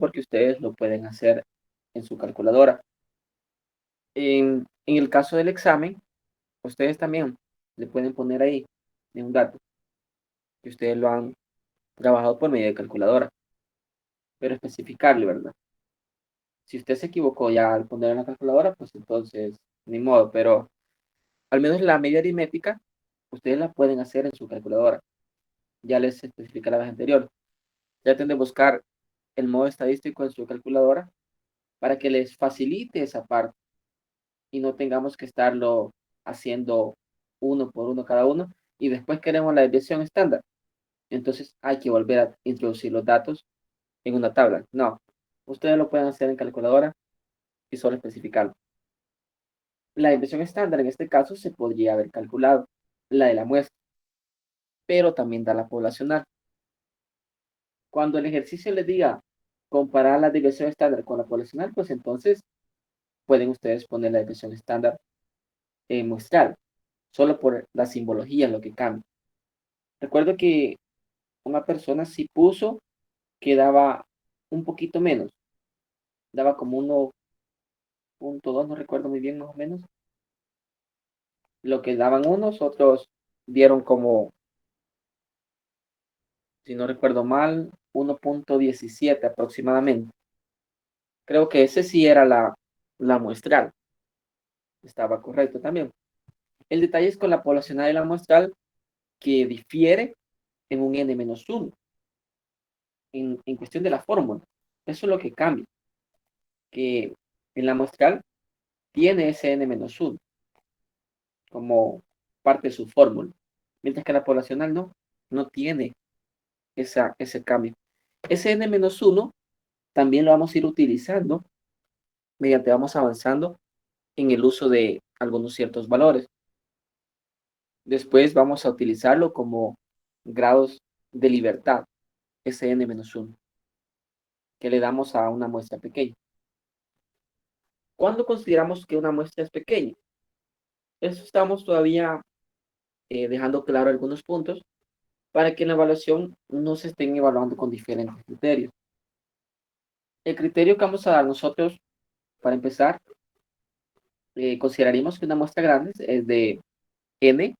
porque ustedes lo pueden hacer en su calculadora. En el caso del examen, ustedes también le pueden poner ahí en un dato que ustedes lo han trabajado por medio de calculadora, pero especificarle, ¿verdad? Si usted se equivocó ya al poner en la calculadora, pues entonces ni modo, pero al menos la media aritmética, ustedes la pueden hacer en su calculadora. Ya les especifiqué la vez anterior. Traten de buscar el modo estadístico en su calculadora para que les facilite esa parte y no tengamos que estarlo haciendo uno por uno cada uno y después queremos la desviación estándar. Entonces hay que volver a introducir los datos en una tabla. No, ustedes lo pueden hacer en calculadora y solo especificarlo. La desviación estándar en este caso se podría haber calculado, la de la muestra, pero también da la poblacional. Cuando el ejercicio les diga comparar la desviación estándar con la poblacional, pues entonces pueden ustedes poner la desviación estándar muestral, solo por la simbología lo que cambia. Recuerdo que una persona sí puso que daba un poquito menos, daba como 1.2, no recuerdo muy bien más o menos, lo que daban unos, otros dieron como, si no recuerdo mal, 1.17 aproximadamente. Creo que ese sí era la muestral, estaba correcto también. El detalle es con la poblacional y la muestral que difiere en un n-1 en cuestión de la fórmula. Eso es lo que cambia, que en la muestral tiene ese n-1 como parte de su fórmula, mientras que la poblacional no tiene ese cambio. Ese n-1 también lo vamos a ir utilizando mediante vamos avanzando en el uso de algunos ciertos valores. Después vamos a utilizarlo como grados de libertad, ese n-1, que le damos a una muestra pequeña. ¿Cuándo consideramos que una muestra es pequeña? Eso estamos todavía dejando claro algunos puntos para que en la evaluación no se estén evaluando con diferentes criterios. El criterio que vamos a dar nosotros, para empezar, consideraríamos que una muestra grande es de n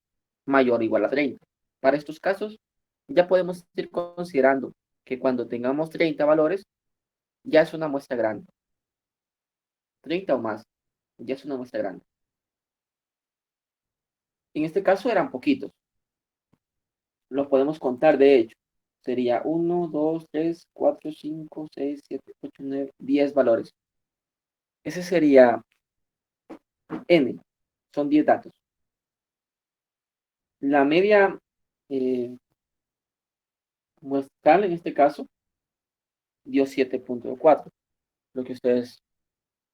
mayor o igual a 30. Para estos casos, ya podemos ir considerando que cuando tengamos 30 valores, ya es una muestra grande. 30 o más, ya es una muestra grande. En este caso eran poquitos. Los podemos contar, de hecho. Sería 1, 2, 3, 4, 5, 6, 7, 8, 9, 10 valores. Ese sería n. Son 10 datos. La media eh, muestral en este caso dio 7.4, lo que ustedes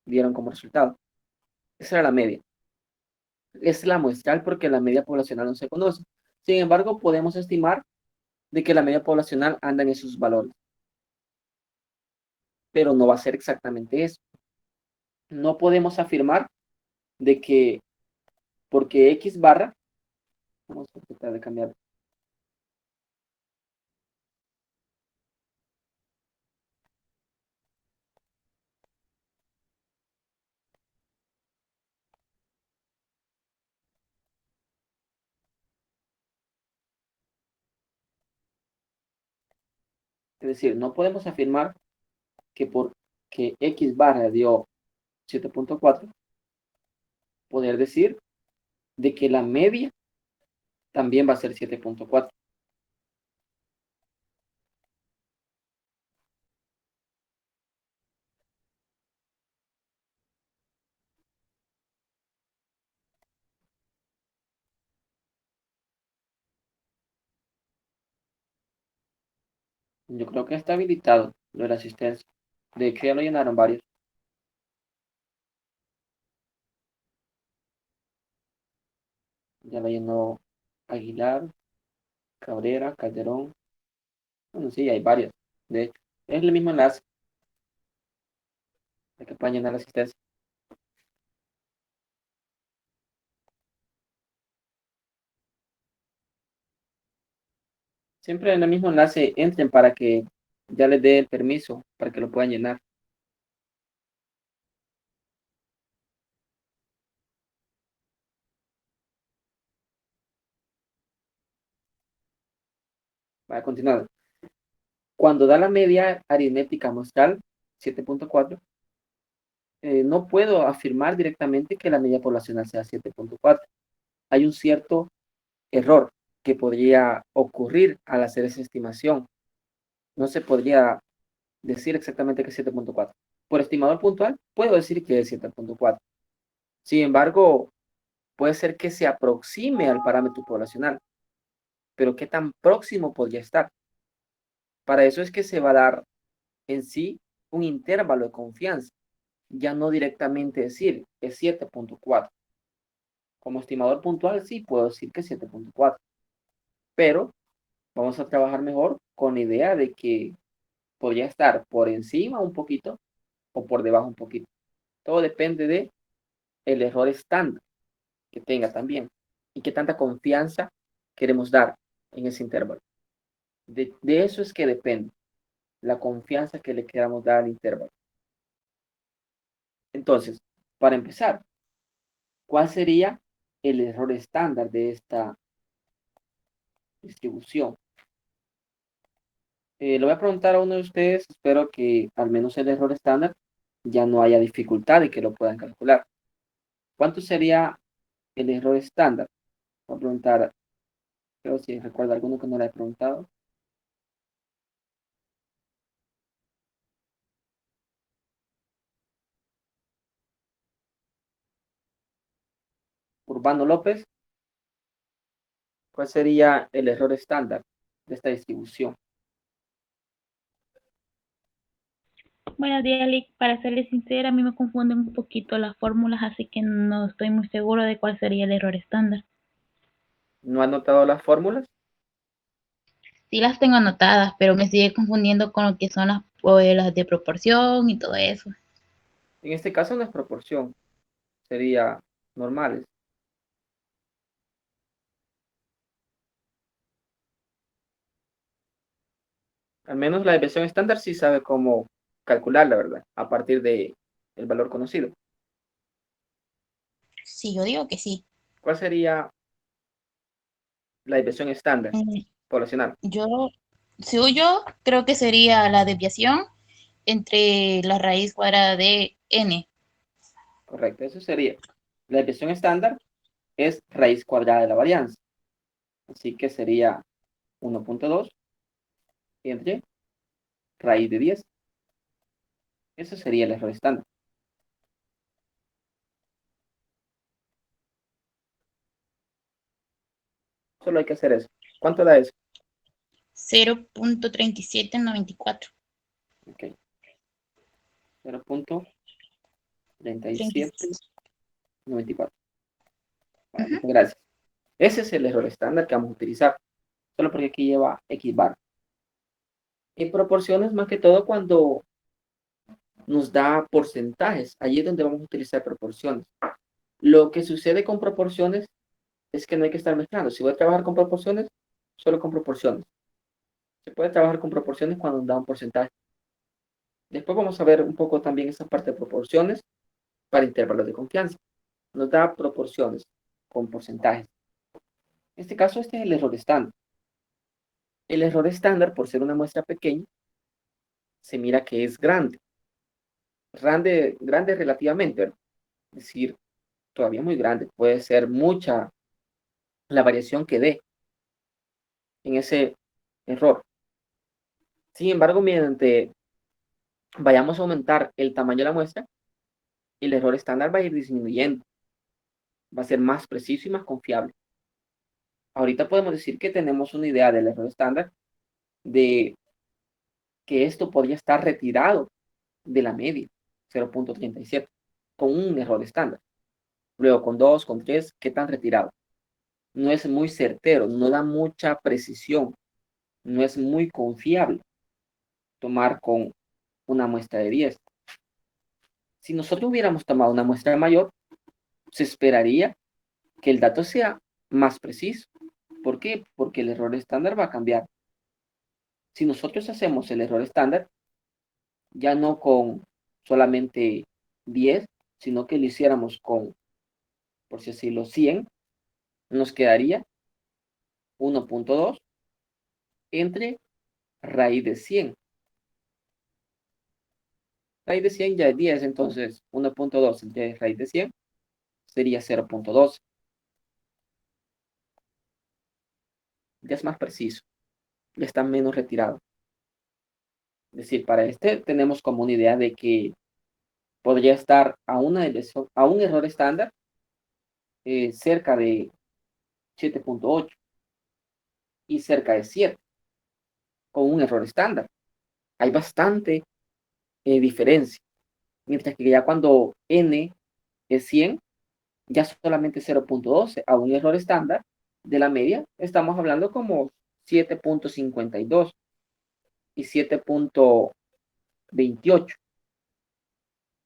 dieron como resultado. Esa era la media. Es la muestral porque la media poblacional no se conoce. Sin embargo, podemos estimar de que la media poblacional anda en esos valores, pero no va a ser exactamente eso. No podemos afirmar de que porque X barra, vamos a tratar de cambiar, es decir, no podemos afirmar que porque X barra dio 7.4, poder decir de que la media también va a ser 7.4. Yo creo que está habilitado lo de la asistencia. De que ya lo llenaron varios. Ya lo llenó Aguilar, Cabrera, Calderón. Bueno, sí, hay varios. De hecho, es el mismo enlace de que pueden llenar la asistencia. Siempre en el mismo enlace entren para que ya les dé el permiso para que lo puedan llenar. Va a continuar. Cuando da la media aritmética muestral, 7.4, no puedo afirmar directamente que la media poblacional sea 7.4. Hay un cierto error que podría ocurrir al hacer esa estimación. No se podría decir exactamente que es 7.4. Por estimador puntual, puedo decir que es 7.4. Sin embargo, puede ser que se aproxime al parámetro poblacional, pero ¿qué tan próximo podría estar? Para eso es que se va a dar en sí un intervalo de confianza, ya no directamente decir es 7.4. Como estimador puntual sí puedo decir que es 7.4, pero vamos a trabajar mejor con la idea de que podría estar por encima un poquito o por debajo un poquito. Todo depende de el error estándar que tenga también y qué tanta confianza queremos dar en ese intervalo. De eso es que depende la confianza que le queramos dar al intervalo. Entonces, para empezar, ¿cuál sería el error estándar de esta distribución? Le voy a preguntar a uno de ustedes, espero que al menos el error estándar ya no haya dificultad y que lo puedan calcular. ¿Cuánto sería el error estándar? Voy a preguntar, creo si recuerda alguno que no le he preguntado. Urbano López, ¿cuál sería el error estándar de esta distribución? Bueno, Dialik, para serles sincera, a mí me confunden un poquito las fórmulas, así que no estoy muy seguro de cuál sería el error estándar. ¿No ha notado las fórmulas? Sí las tengo anotadas, pero me sigue confundiendo con lo que son las de proporción y todo eso. En este caso no es proporción, sería normales. Al menos la desviación estándar sí sabe cómo calcularla, ¿verdad? A partir de el valor conocido. Sí, yo digo que sí. ¿Cuál sería la desviación estándar Mm, poblacional? Yo, según yo, creo que sería la desviación entre la raíz cuadrada de n. Correcto, eso sería. La desviación estándar es raíz cuadrada de la varianza. Así que sería 1.2 entre raíz de 10. Eso sería el error estándar. Solo hay que hacer eso. ¿Cuánto da eso? 0.3794. Ok, 0.3794. 37. Bueno, muchas gracias. Ese es el error estándar que vamos a utilizar. Solo porque aquí lleva X bar. En proporciones, más que todo, cuando nos da porcentajes. Allí es donde vamos a utilizar proporciones. Lo que sucede con proporciones es que no hay que estar mezclando. Si voy a trabajar con proporciones, solo con proporciones. Se puede trabajar con proporciones cuando nos da un porcentaje. Después vamos a ver un poco también esa parte de proporciones para intervalos de confianza. Nos da proporciones con porcentajes. En este caso, este es el error estándar. El error estándar, por ser una muestra pequeña, se mira que es grande. Grande, grande relativamente, ¿verdad? Es decir, todavía muy grande. Puede ser mucha la variación que dé en ese error. Sin embargo, mediante vayamos a aumentar el tamaño de la muestra, el error estándar va a ir disminuyendo, va a ser más preciso y más confiable. Ahorita podemos decir que tenemos una idea del error estándar, de que esto podría estar retirado de la media, 0.37, con un error estándar. Luego con 2, con 3, ¿qué tan retirado? No es muy certero, no da mucha precisión, no es muy confiable tomar con una muestra de 10. Si nosotros hubiéramos tomado una muestra mayor, se esperaría que el dato sea más preciso. ¿Por qué? Porque el error estándar va a cambiar. Si nosotros hacemos el error estándar, ya no con solamente 10, sino que lo hiciéramos con, por si decirlo, 100, nos quedaría 1.2 entre raíz de 100. Raíz de 100 ya es 10, entonces 1.2 entre raíz de 100 sería 0.12. Ya es más preciso, ya está menos retirado. Es decir, para este tenemos como una idea de que podría estar a un error estándar cerca de 7.8 y cerca de 7 con un error estándar. Hay bastante diferencia. Mientras que ya cuando n es 100, ya solamente 0.12 a un error estándar de la media, estamos hablando como 7.52 y 7.28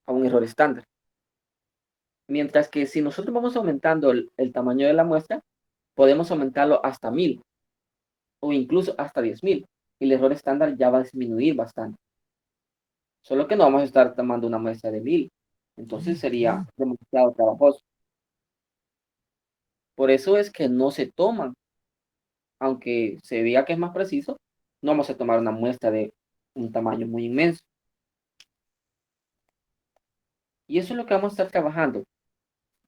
a un error estándar. Mientras que si nosotros vamos aumentando el tamaño de la muestra, podemos aumentarlo hasta 1000 o incluso hasta 10.000. Y el error estándar ya va a disminuir bastante. Solo que no vamos a estar tomando una muestra de 1000. Entonces sería demasiado trabajoso. Por eso es que no se toman, aunque se diga que es más preciso, no vamos a tomar una muestra de un tamaño muy inmenso. Y eso es lo que vamos a estar trabajando.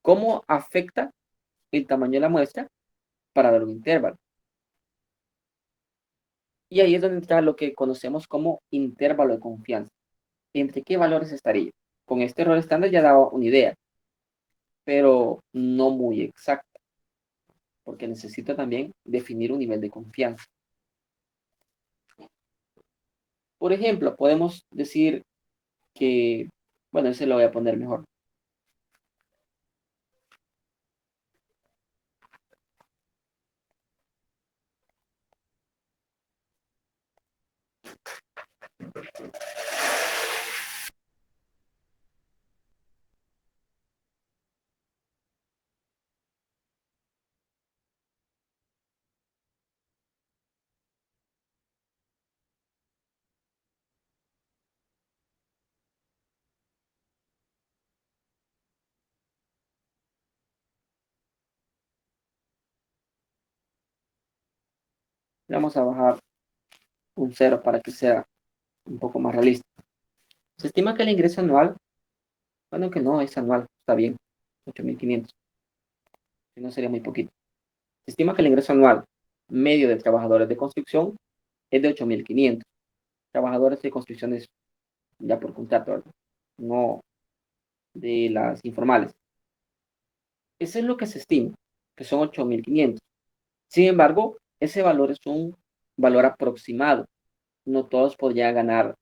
¿Cómo afecta el tamaño de la muestra para dar un intervalo? Y ahí es donde entra lo que conocemos como intervalo de confianza. ¿Entre qué valores estaría? Con este error estándar ya daba una idea, pero no muy exacta, porque necesito también definir un nivel de confianza. Por ejemplo, podemos decir que, bueno, ese lo voy a poner mejor. Vamos a bajar un cero para que sea un poco más realista. Se estima que el ingreso anual, bueno, que no es anual, está bien, 8.500, si no sería muy poquito. Se estima que el ingreso anual medio de trabajadores de construcción es de 8.500. Trabajadores de construcciones ya por contrato, ¿verdad? No de las informales. Eso es lo que se estima, que son 8.500. Sin embargo, ese valor es un valor aproximado. No todos podrían ganar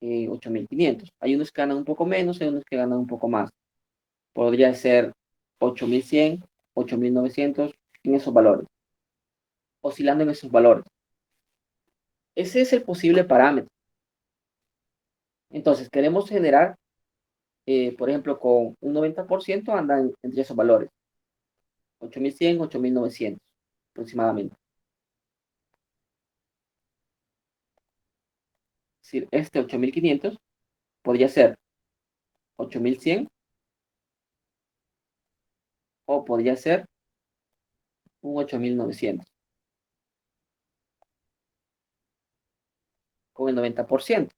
8.500. Hay unos que ganan un poco menos, hay unos que ganan un poco más. Podría ser 8.100, 8.900 en esos valores, oscilando en esos valores. Ese es el posible parámetro. Entonces, queremos generar, por ejemplo, con un 90% andan entre esos valores. 8.100, 8.900 aproximadamente. Es decir, este 8.500 podría ser 8.100 o podría ser un 8.900 con el 90%.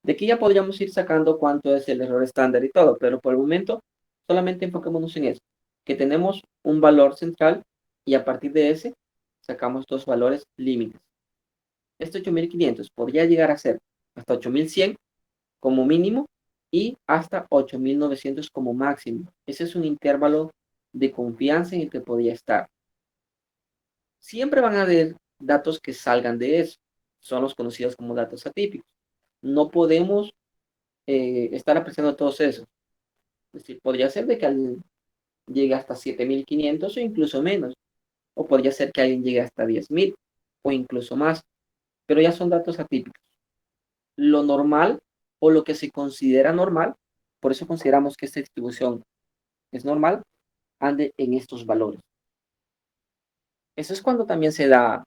De aquí ya podríamos ir sacando cuánto es el error estándar y todo, pero por el momento solamente enfoquémonos en eso, que tenemos un valor central y a partir de ese sacamos dos valores límites. Este 8.500 podría llegar a ser hasta 8.100 como mínimo y hasta 8.900 como máximo. Ese es un intervalo de confianza en el que podría estar. Siempre van a haber datos que salgan de eso. Son los conocidos como datos atípicos. No podemos estar apreciando todos esos. Es decir, podría ser de que alguien llegue hasta 7.500 o incluso menos. O podría ser que alguien llegue hasta 10.000 o incluso más. Pero ya son datos atípicos. Lo normal o lo que se considera normal, por eso consideramos que esta distribución es normal, ande en estos valores. Eso es cuando también se da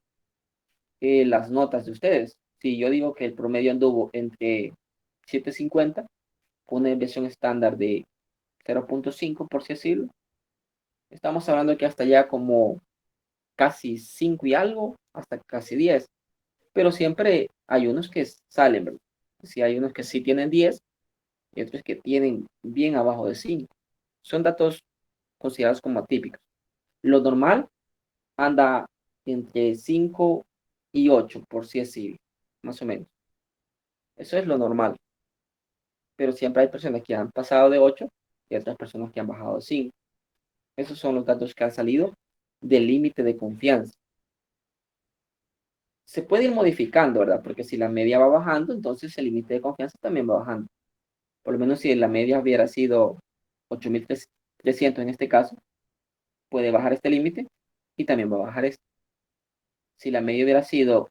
las notas de ustedes. Si yo digo que el promedio anduvo entre 7.50, una desviación estándar de 0.5, por así decirlo, estamos hablando que hasta ya como casi 5 y algo, hasta casi 10. Pero siempre hay unos que salen, ¿verdad? Sí, hay unos que sí tienen 10 y otros que tienen bien abajo de 5. Son datos considerados como atípicos. Lo normal anda entre 5 y 8, por así decirlo, más o menos. Eso es lo normal. Pero siempre hay personas que han pasado de 8 y otras personas que han bajado de 5. Esos son los datos que han salido del límite de confianza. Se puede ir modificando, ¿verdad? Porque si la media va bajando, entonces el límite de confianza también va bajando. Por lo menos si la media hubiera sido 8.300 en este caso, puede bajar este límite y también va a bajar este. Si la media hubiera sido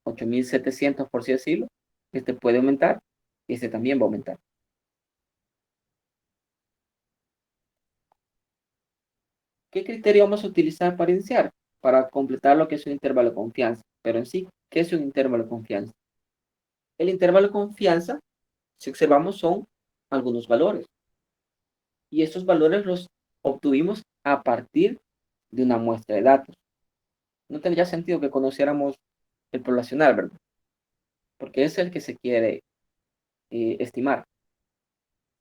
8.700, por así decirlo, este puede aumentar y este también va a aumentar. ¿Qué criterio vamos a utilizar para iniciar? Para completar lo que es un intervalo de confianza. Pero en sí, ¿qué es un intervalo de confianza? El intervalo de confianza, si observamos, son algunos valores. Y estos valores los obtuvimos a partir de una muestra de datos. No tendría sentido que conociéramos el poblacional, ¿verdad? Porque es el que se quiere estimar.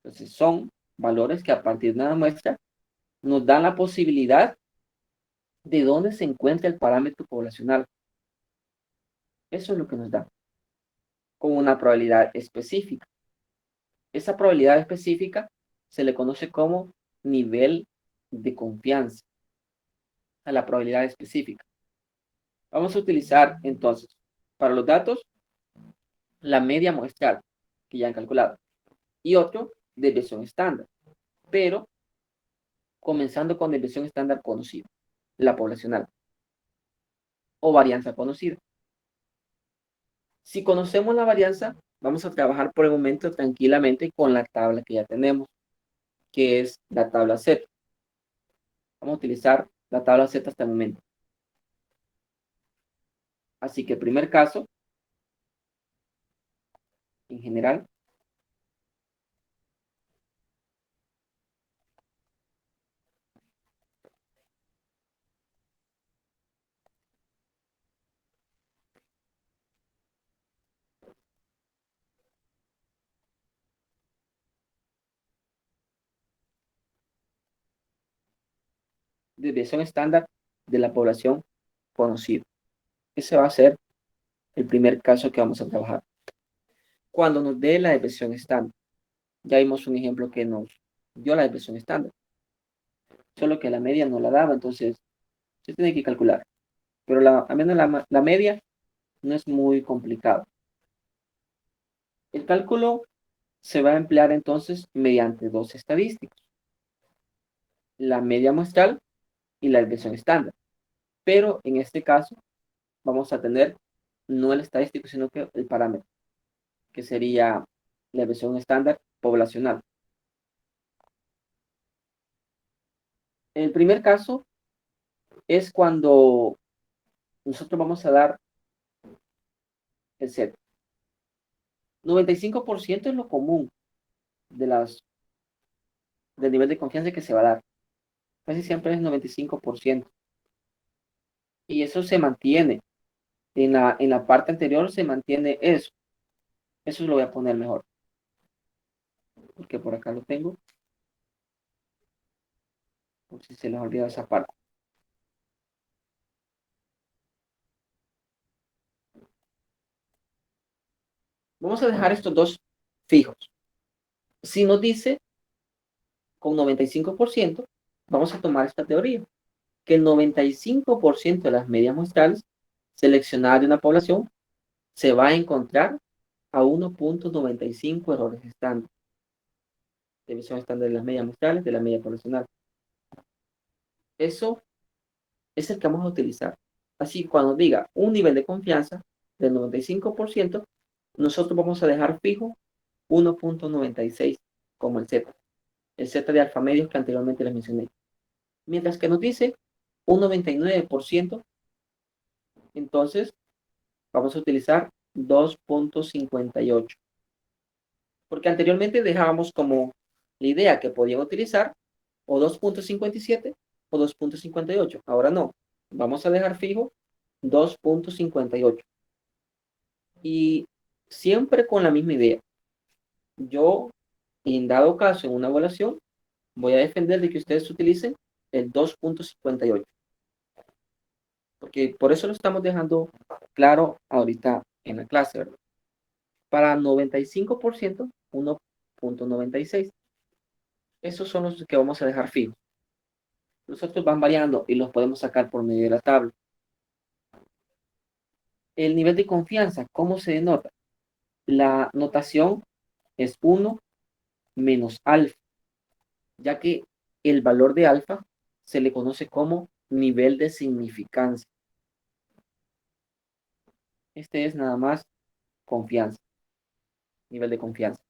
Entonces, son valores que a partir de una muestra nos dan la posibilidad de dónde se encuentra el parámetro poblacional. Eso es lo que nos da, con una probabilidad específica. Esa probabilidad específica se le conoce como nivel de confianza a la probabilidad específica. Vamos a utilizar entonces para los datos la media muestral que ya han calculado y otro desviación estándar, pero comenzando con desviación estándar conocida, la poblacional o varianza conocida. Si conocemos la varianza, vamos a trabajar por el momento tranquilamente con la tabla que ya tenemos, que es la tabla Z. Vamos a utilizar la tabla Z hasta el momento. Así que el primer caso, en general, desviación estándar de la población conocida. Ese va a ser el primer caso que vamos a trabajar. Cuando nos dé la desviación estándar, ya vimos un ejemplo que nos dio la desviación estándar, solo que la media no la daba, entonces se tiene que calcular. Pero al menos la media no es muy complicado. El cálculo se va a emplear entonces mediante dos estadísticas, la media muestral y la desviación estándar. Pero en este caso vamos a tener no el estadístico, sino que el parámetro, que sería la desviación estándar poblacional. El primer caso es cuando nosotros vamos a dar el Z. 95% es lo común de del nivel de confianza que se va a dar. Casi siempre es 95%. Y eso se mantiene. En la parte anterior se mantiene eso. Eso lo voy a poner mejor. Porque por acá lo tengo. Por si se les olvida esa parte. Vamos a dejar estos dos fijos. Si nos dice con 95%, vamos a tomar esta teoría. Que el 95% de las medias muestrales seleccionadas de una población se va a encontrar a 1.95 errores estándar. División estándar de las medias muestrales de la media poblacional. Eso es el que vamos a utilizar. Así, cuando diga un nivel de confianza del 95%, nosotros vamos a dejar fijo 1.96 como el Z de alfa medios que anteriormente les mencioné. Mientras que nos dice un 99%, entonces Vamos a utilizar 2.58. Porque anteriormente dejábamos como la idea que podían utilizar o 2.57 o 2.58. Ahora no. Vamos a dejar fijo 2.58. Y siempre con la misma idea. Yo, en dado caso, en una evaluación, voy a defender de que ustedes utilicen el 2.58. Porque por eso lo estamos dejando claro ahorita en la clase, ¿verdad? Para 95%, 1.96. Esos son los que vamos a dejar fijos. Los otros van variando y los podemos sacar por medio de la tabla. El nivel de confianza, ¿cómo se denota? La notación es 1 menos alfa, ya que el valor de alfa se le conoce como nivel de significancia. Este es nada más confianza, nivel de confianza.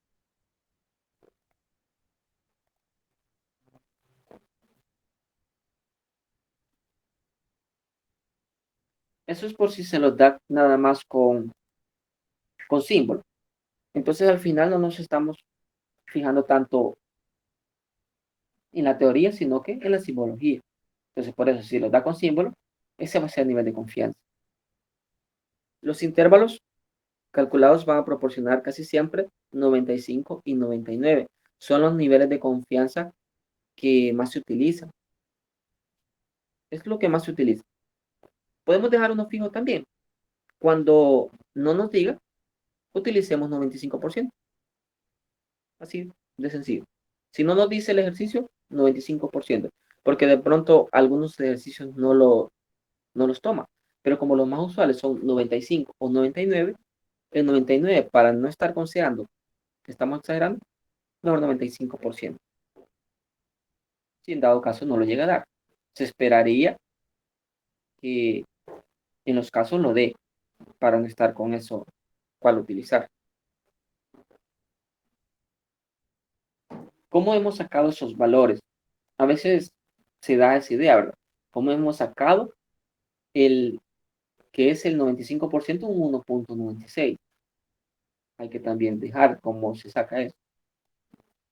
Eso es por si se los da nada más con símbolo. Entonces al final no nos estamos fijando tanto en la teoría, sino que en la simbología. Entonces por eso, si los da con símbolo, ese va a ser el nivel de confianza. Los intervalos calculados van a proporcionar casi siempre 95 y 99. Son los niveles de confianza que más se utilizan. Es lo que más se utiliza. Podemos dejar uno fijo también. Cuando no nos diga, utilicemos 95%. Así de sencillo. Si no nos dice el ejercicio, 95%. Porque de pronto algunos ejercicios no los toma. Pero como los más usuales son 95 o 99, el 99 para no estar considerando que estamos exagerando, mejor 95%. Si en dado caso no lo llega a dar, se esperaría que en los casos lo dé para no estar con eso cuál utilizar. ¿Cómo hemos sacado esos valores? A veces se da esa idea, ¿verdad? ¿Cómo hemos sacado el que es el 95% un 1.96? Hay que también dejar cómo se saca eso.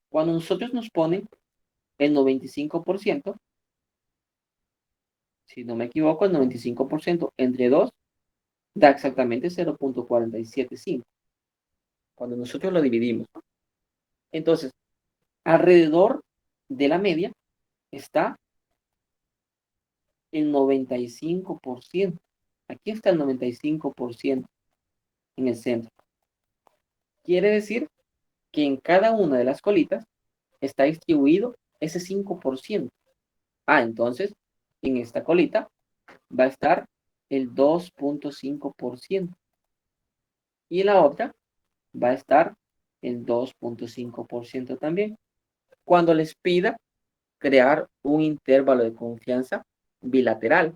Cuando nosotros nos ponen el 95%, si no me equivoco, el 95% entre 2 da exactamente 0.475. Cuando nosotros lo dividimos. Entonces, alrededor de la media está el 95%. Aquí está el 95% en el centro. Quiere decir que en cada una de las colitas está distribuido ese 5%. Entonces, en esta colita va a estar el 2.5%. Y en la otra va a estar el 2.5% también. Cuando les pida crear un intervalo de confianza bilateral,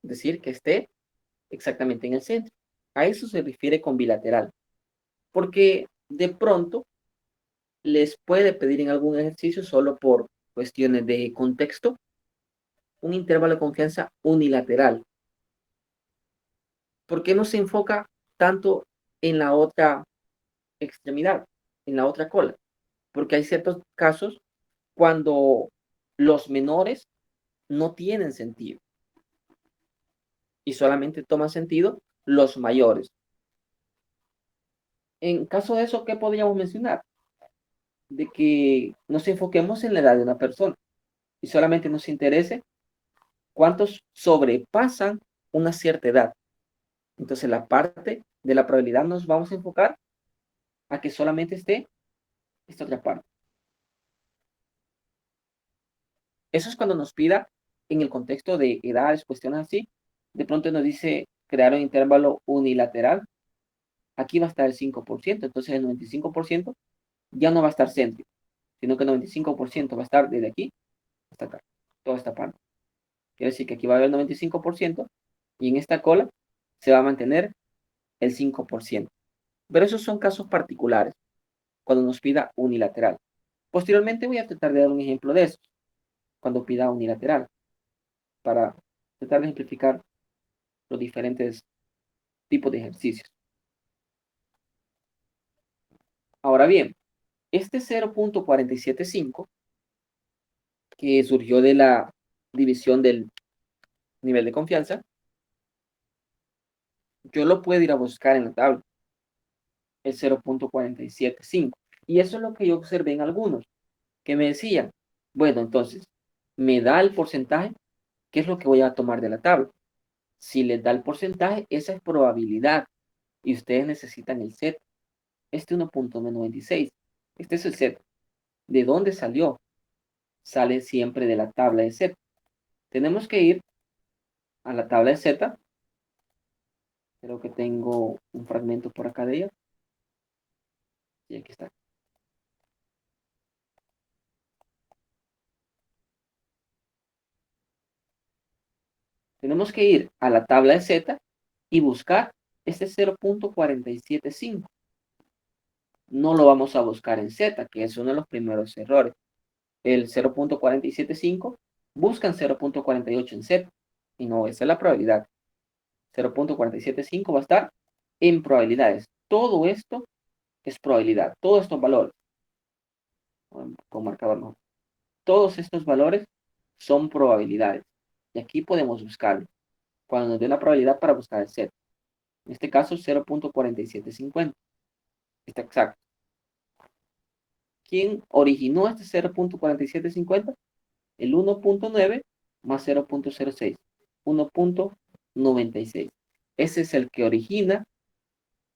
es decir, que esté exactamente en el centro. A eso se refiere con bilateral, porque de pronto les puede pedir en algún ejercicio solo por cuestiones de contexto un intervalo de confianza unilateral. ¿Por qué no se enfoca tanto en la otra extremidad, en la otra cola? Porque hay ciertos casos cuando los menores no tienen sentido y solamente toman sentido los mayores. En caso de eso, ¿qué podríamos mencionar? De que nos enfoquemos en la edad de una persona y solamente nos interese cuántos sobrepasan una cierta edad. Entonces, la parte de la probabilidad nos vamos a enfocar a que solamente esté esta otra parte. Eso es cuando nos pida en el contexto de edades, cuestiones así. De pronto nos dice crear un intervalo unilateral. Aquí va a estar el 5%, entonces el 95% ya no va a estar céntrico, sino que el 95% va a estar desde aquí hasta acá, toda esta parte. Quiere decir que aquí va a haber el 95% y en esta cola se va a mantener el 5%. Pero esos son casos particulares, cuando nos pida unilateral. Posteriormente voy a tratar de dar un ejemplo de eso, cuando pida unilateral, para tratar de ejemplificar los diferentes tipos de ejercicios. Ahora bien, este 0.475, que surgió de la división del nivel de confianza, yo lo puedo ir a buscar en la tabla, el 0.475. Y eso es lo que yo observé en algunos, que me decían, bueno, entonces, me da el porcentaje, ¿qué es lo que voy a tomar de la tabla? Si les da el porcentaje, esa es probabilidad, y ustedes necesitan el Z. Este 1.96, este es el Z. ¿De dónde salió? Sale siempre de la tabla de Z. Tenemos que ir a la tabla de Z. Creo que tengo un fragmento por acá de ella. Y aquí está. Tenemos que ir a la tabla de Z y buscar este 0.475. No lo vamos a buscar en Z, que es uno de los primeros errores. El 0.475 buscan 0.48 en Z. Y no, esa es la probabilidad. 0.475 va a estar en probabilidades. Todo esto es probabilidad. Todos estos valores, con marcador no. Todos estos valores son probabilidades. Y aquí podemos buscarlo. Cuando nos dé la probabilidad para buscar el Z. En este caso, 0.4750. Está exacto. ¿Quién originó este 0.4750? El 1.9 más 0.06. 1.96. Ese es el que origina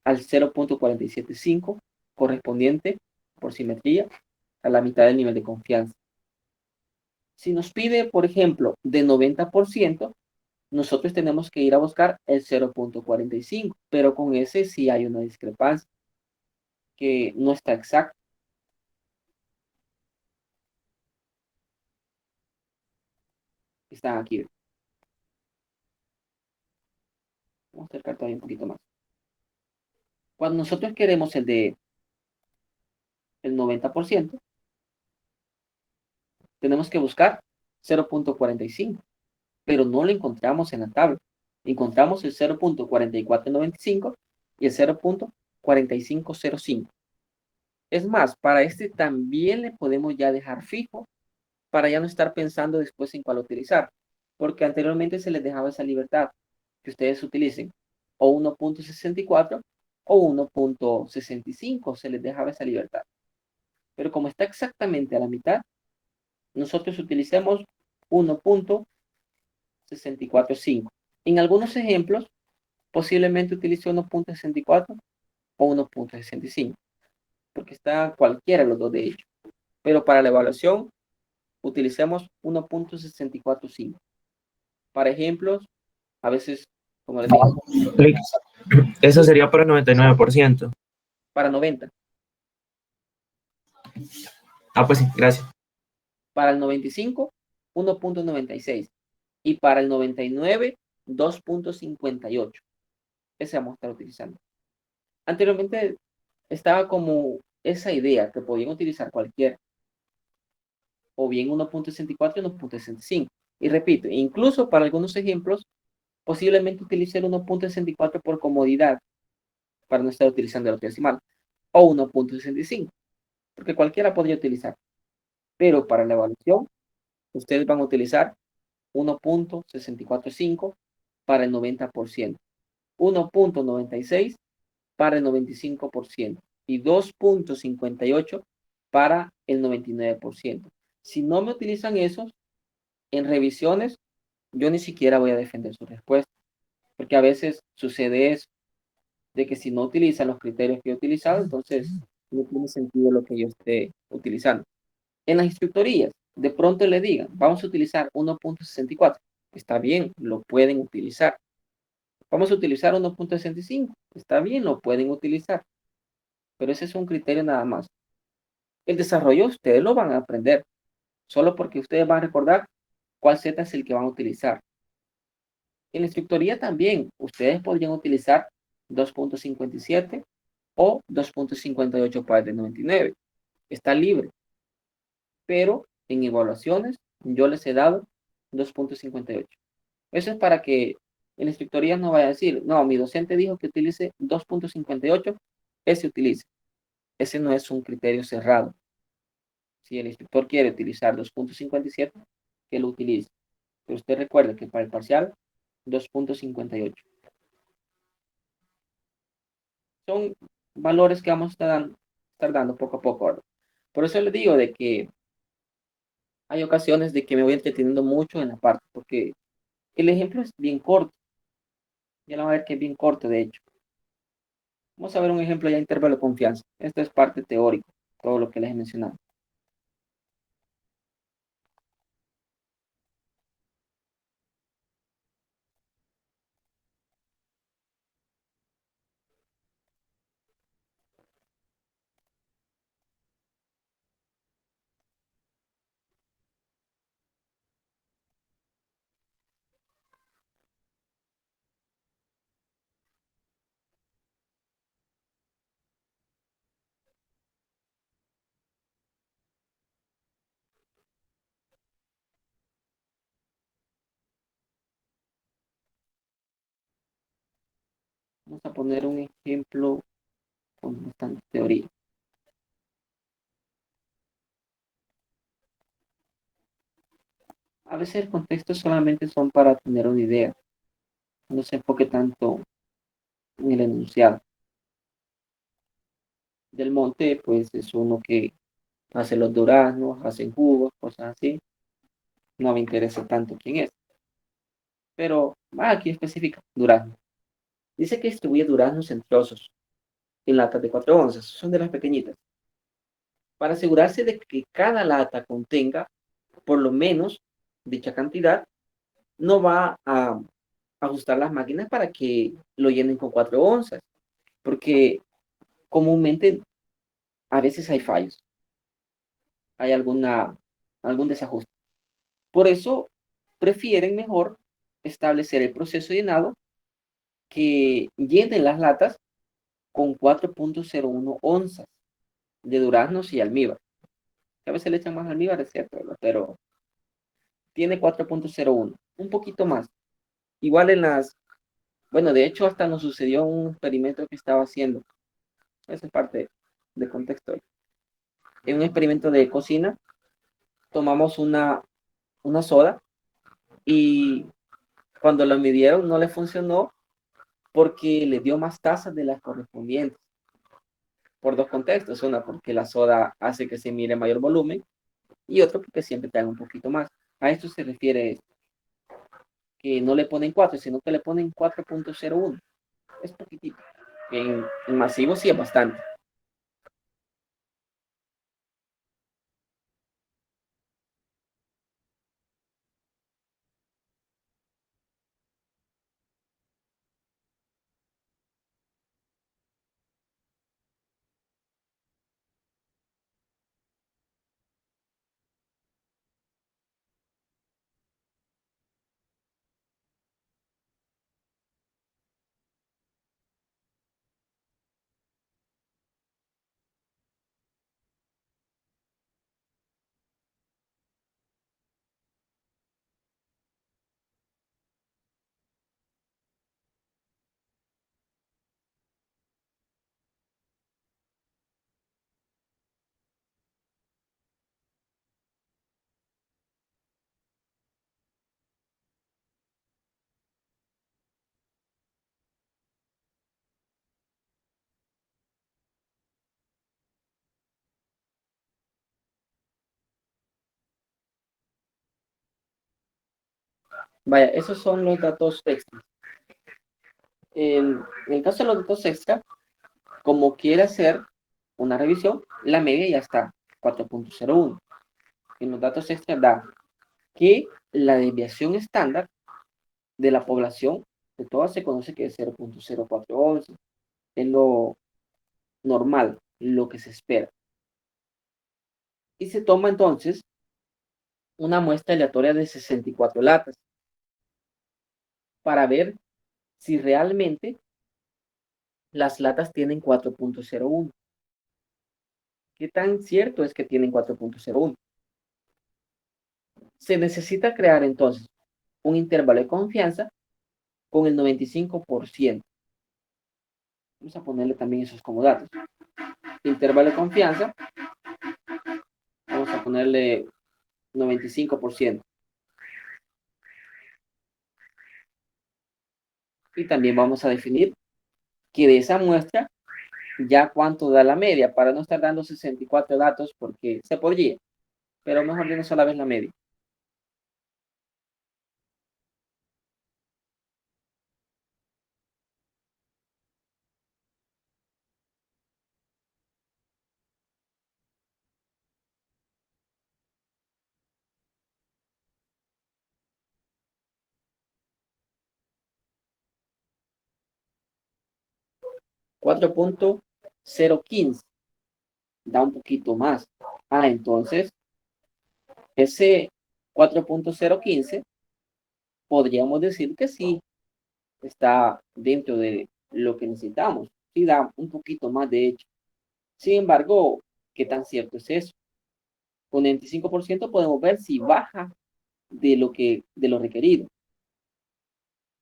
al 0.475 correspondiente por simetría a la mitad del nivel de confianza. Si nos pide, por ejemplo, de 90%, nosotros tenemos que ir a buscar el 0.45, pero con ese sí hay una discrepancia que no está exacta. Están aquí. Vamos a acercar todavía un poquito más. Cuando nosotros queremos el de el 90%, tenemos que buscar 0.45, pero no lo encontramos en la tabla. Encontramos el 0.4495 y el 0.4505. Es más, para este también le podemos ya dejar fijo para ya no estar pensando después en cuál utilizar, porque anteriormente se les dejaba esa libertad que ustedes utilicen o 1.64 o 1.65, se les dejaba esa libertad. Pero como está exactamente a la mitad, nosotros utilicemos 1.645. En algunos ejemplos, posiblemente utilice 1.64 o 1.65, porque está cualquiera de los dos de ellos. Pero para la evaluación, utilicemos 1.645. Para ejemplos, a veces, como les digo, Eso sería para el 99%. para 90, Ah, pues sí, gracias. para el 95, 1.96 y para el 99, 2.58. Ese vamos a estar utilizando. Anteriormente estaba como esa idea que podían utilizar cualquiera, o bien 1.64 y 1.65. Y repito, incluso para algunos ejemplos, posiblemente utilice el 1.64 por comodidad, para no estar utilizando el decimal, o 1.65, porque cualquiera podría utilizar. Pero para la evaluación, ustedes van a utilizar 1.645 para el 90%, 1.96 para el 95% y 2.58 para el 99%. Si no me utilizan esos, en revisiones, yo ni siquiera voy a defender su respuesta, porque a veces sucede eso, de que si no utilizan los criterios que he utilizado, entonces no tiene sentido lo que yo esté utilizando. En las instructorías, de pronto le digan, vamos a utilizar 1.64. Está bien, lo pueden utilizar. Vamos a utilizar 1.65. Está bien, lo pueden utilizar. Pero ese es un criterio nada más. El desarrollo ustedes lo van a aprender, solo porque ustedes van a recordar cuál Z es el que van a utilizar. En la instructoría también, ustedes podrían utilizar 2.57 o 2.58 para el de 99. Está libre. Pero en evaluaciones yo les he dado 2.58. Eso es para que El instructor ya no va a decir, no, mi docente dijo que utilice 2.58, ese utilice. Ese no es un criterio cerrado. Si el instructor quiere utilizar 2.57, que lo utilice. Pero usted recuerde que para el parcial, 2.58. Son valores que vamos a estar dando poco a poco, ¿verdad? Por eso le digo de que hay ocasiones de que me voy entreteniendo mucho en la parte, porque el ejemplo es bien corto. Ya lo van a ver que es bien corto, de hecho. Vamos a ver un ejemplo ya intervalo de confianza. Esto es parte teórica, todo lo que les he mencionado. Vamos a poner un ejemplo con bastante teoría. A veces el contexto solamente son para tener una idea. No se enfoque tanto en el enunciado. Del monte, pues es uno que hace los duraznos, hace jugos, cosas así. No me interesa tanto quién es. Pero aquí especifica durazno. Dice que distribuye duraznos en trozos, en latas de 4 onzas. Son de las pequeñitas. Para asegurarse de que cada lata contenga por lo menos dicha cantidad, no va a ajustar las máquinas para que lo llenen con 4 onzas, porque comúnmente a veces hay fallos, hay algún desajuste. Por eso prefieren mejor establecer el proceso de llenado que llenen las latas con 4.01 onzas de duraznos y almíbar. A veces le echan más almíbar, es cierto, ¿verdad? Pero tiene 4.01, un poquito más. Igual bueno, de hecho hasta nos sucedió un experimento que estaba haciendo. Esa es parte de contexto. En un experimento de cocina, tomamos una soda y cuando la midieron no le funcionó porque le dio más tazas de las correspondientes. Por dos contextos. Una, porque la soda hace que se mire mayor volumen y otro, porque siempre te dan un poquito más. A esto se refiere que no le ponen 4, sino que le ponen 4.01. Es poquitito. En masivo sí es bastante. Vaya, esos son los datos extra. En el caso de los datos extra, como quiere hacer una revisión, la media ya está 4.01. En los datos extra da que la desviación estándar de la población de todas se conoce que es 0.0411. Es lo normal, lo que se espera. Y se toma entonces una muestra aleatoria de 64 latas para ver si realmente las latas tienen 4.01. ¿Qué tan cierto es que tienen 4.01? Se necesita crear entonces un intervalo de confianza con el 95%. Vamos a ponerle también esos como datos. Intervalo de confianza, vamos a ponerle 95%. Y también vamos a definir que de esa muestra ya cuánto da la media, para no estar dando 64 datos porque se podría, pero mejor de una sola vez la media. .015 da un poquito más. Entonces, ese 4.015 podríamos decir que sí está dentro de lo que necesitamos. Sí da un poquito más, de hecho. Sin embargo, ¿qué tan cierto es eso? Con 25% podemos ver si baja de lo requerido.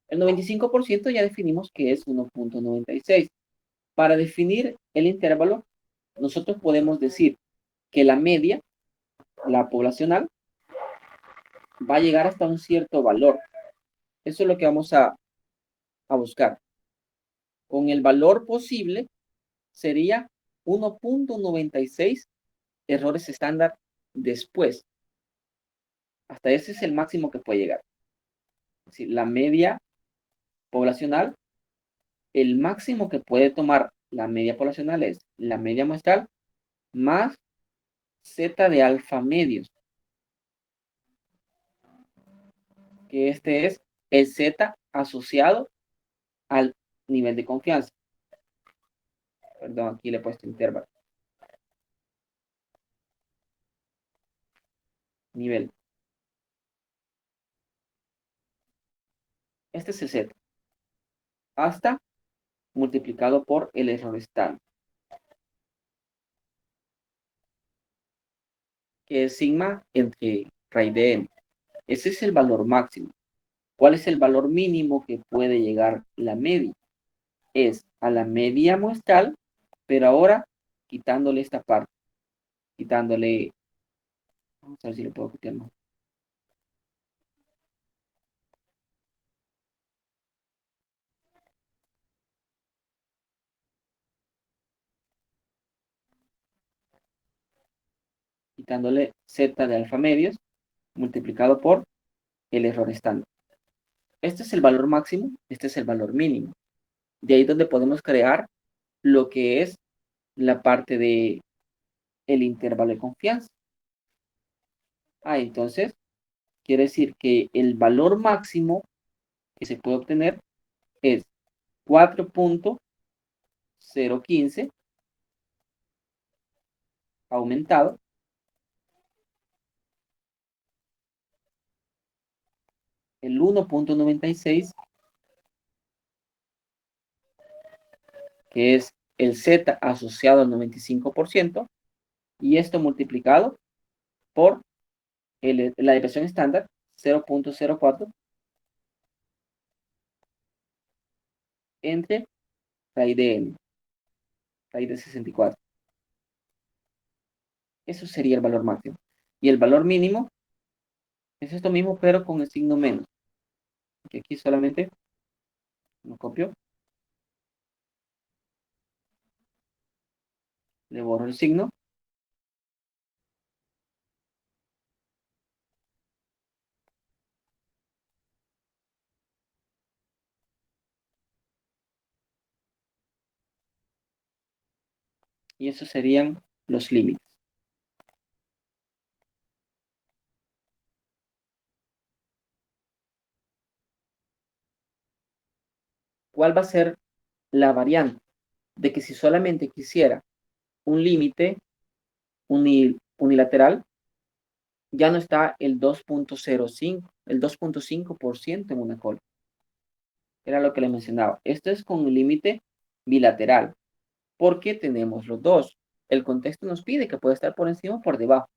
El 95% ya definimos que es 1.96. Para definir el intervalo, nosotros podemos decir que la media, la poblacional, va a llegar hasta un cierto valor. Eso es lo que vamos a buscar. Con el valor posible sería 1.96 errores estándar después. Hasta ese es el máximo que puede llegar. Es decir, la media poblacional, el máximo que puede tomar la media poblacional es la media muestral más z de alfa medios, que este es el z asociado al nivel de confianza. Perdón, aquí le he puesto intervalo. Nivel. Este es el z. Hasta multiplicado por el error estándar, que es sigma entre raíz de n. Ese es el valor máximo. ¿Cuál es el valor mínimo que puede llegar la media? Es a la media muestral, pero ahora quitándole esta parte. Quitándole, vamos a ver si le puedo quitar más. Quitándole z de alfa medios multiplicado por el error estándar. Este es el valor máximo, este es el valor mínimo. De ahí donde podemos crear lo que es la parte de el intervalo de confianza. Entonces, quiere decir que el valor máximo que se puede obtener es 4.015 aumentado el 1.96, que es el z asociado al 95%, y esto multiplicado por la desviación estándar 0.04 entre raíz de n, raíz de 64. Eso sería el valor máximo. Y el valor mínimo es esto mismo, pero con el signo menos. Que aquí solamente lo copio, le borro el signo, y esos serían los límites. ¿Cuál va a ser la variante? De que si solamente quisiera un límite unilateral, ya no está el 2.05, el 2.5% en una cola. Era lo que le mencionaba. Esto es con un límite bilateral, porque tenemos los dos. El contexto nos pide que puede estar por encima o por debajo.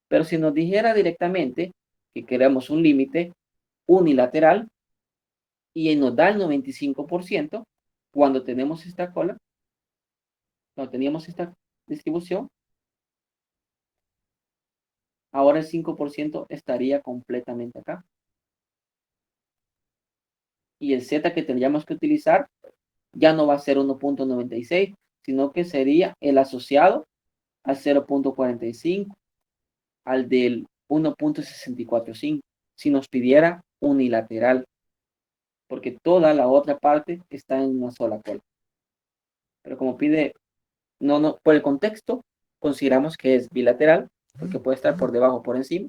Pero si nos dijera directamente que queremos un límite unilateral, y nos da el 95% cuando tenemos esta cola, cuando teníamos esta distribución. Ahora el 5% estaría completamente acá. Y el Z que tendríamos que utilizar ya no va a ser 1.96, sino que sería el asociado al 0.45, al del 1.645, si nos pidiera unilateral, porque toda la otra parte está en una sola cola. Pero como pide, no, por el contexto, consideramos que es bilateral, porque puede estar por debajo o por encima.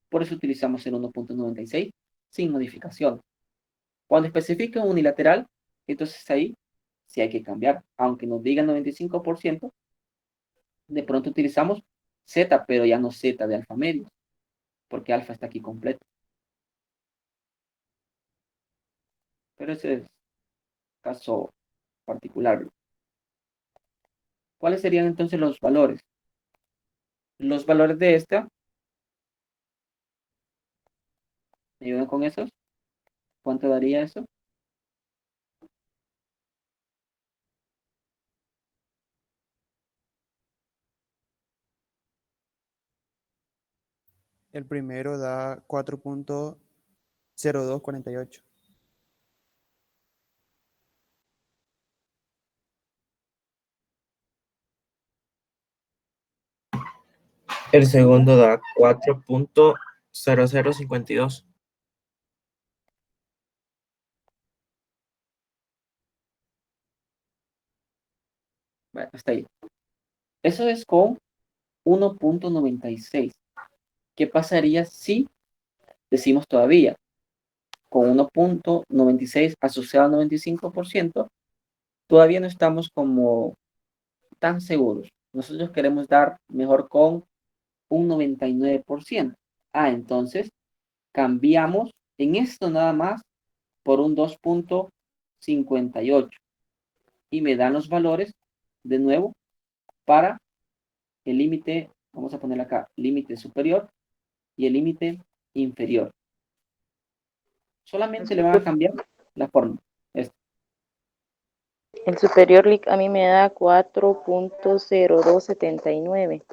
Por eso utilizamos el 1.96 sin modificación. Cuando especifique unilateral, entonces ahí sí hay que cambiar. Aunque nos diga 95%, de pronto utilizamos Z, pero ya no Z de alfa medio, porque alfa está aquí completo. Pero ese es caso particular. ¿Cuáles serían entonces los valores? Los valores de esta, ¿me ayudan con esos? ¿Cuánto daría eso? El primero da 4.0248. El segundo da 4.0052. Bueno, hasta ahí. Eso es con 1.96. ¿Qué pasaría si decimos todavía con 1.96 asociado al 95%? Todavía no estamos como tan seguros. Nosotros queremos dar mejor con un 99%. Entonces cambiamos en esto nada más por un 2.58 y me dan los valores de nuevo para el límite, vamos a poner acá, límite superior y el límite inferior. Solamente le van a cambiar la forma. El superior a mí me da 4.0279.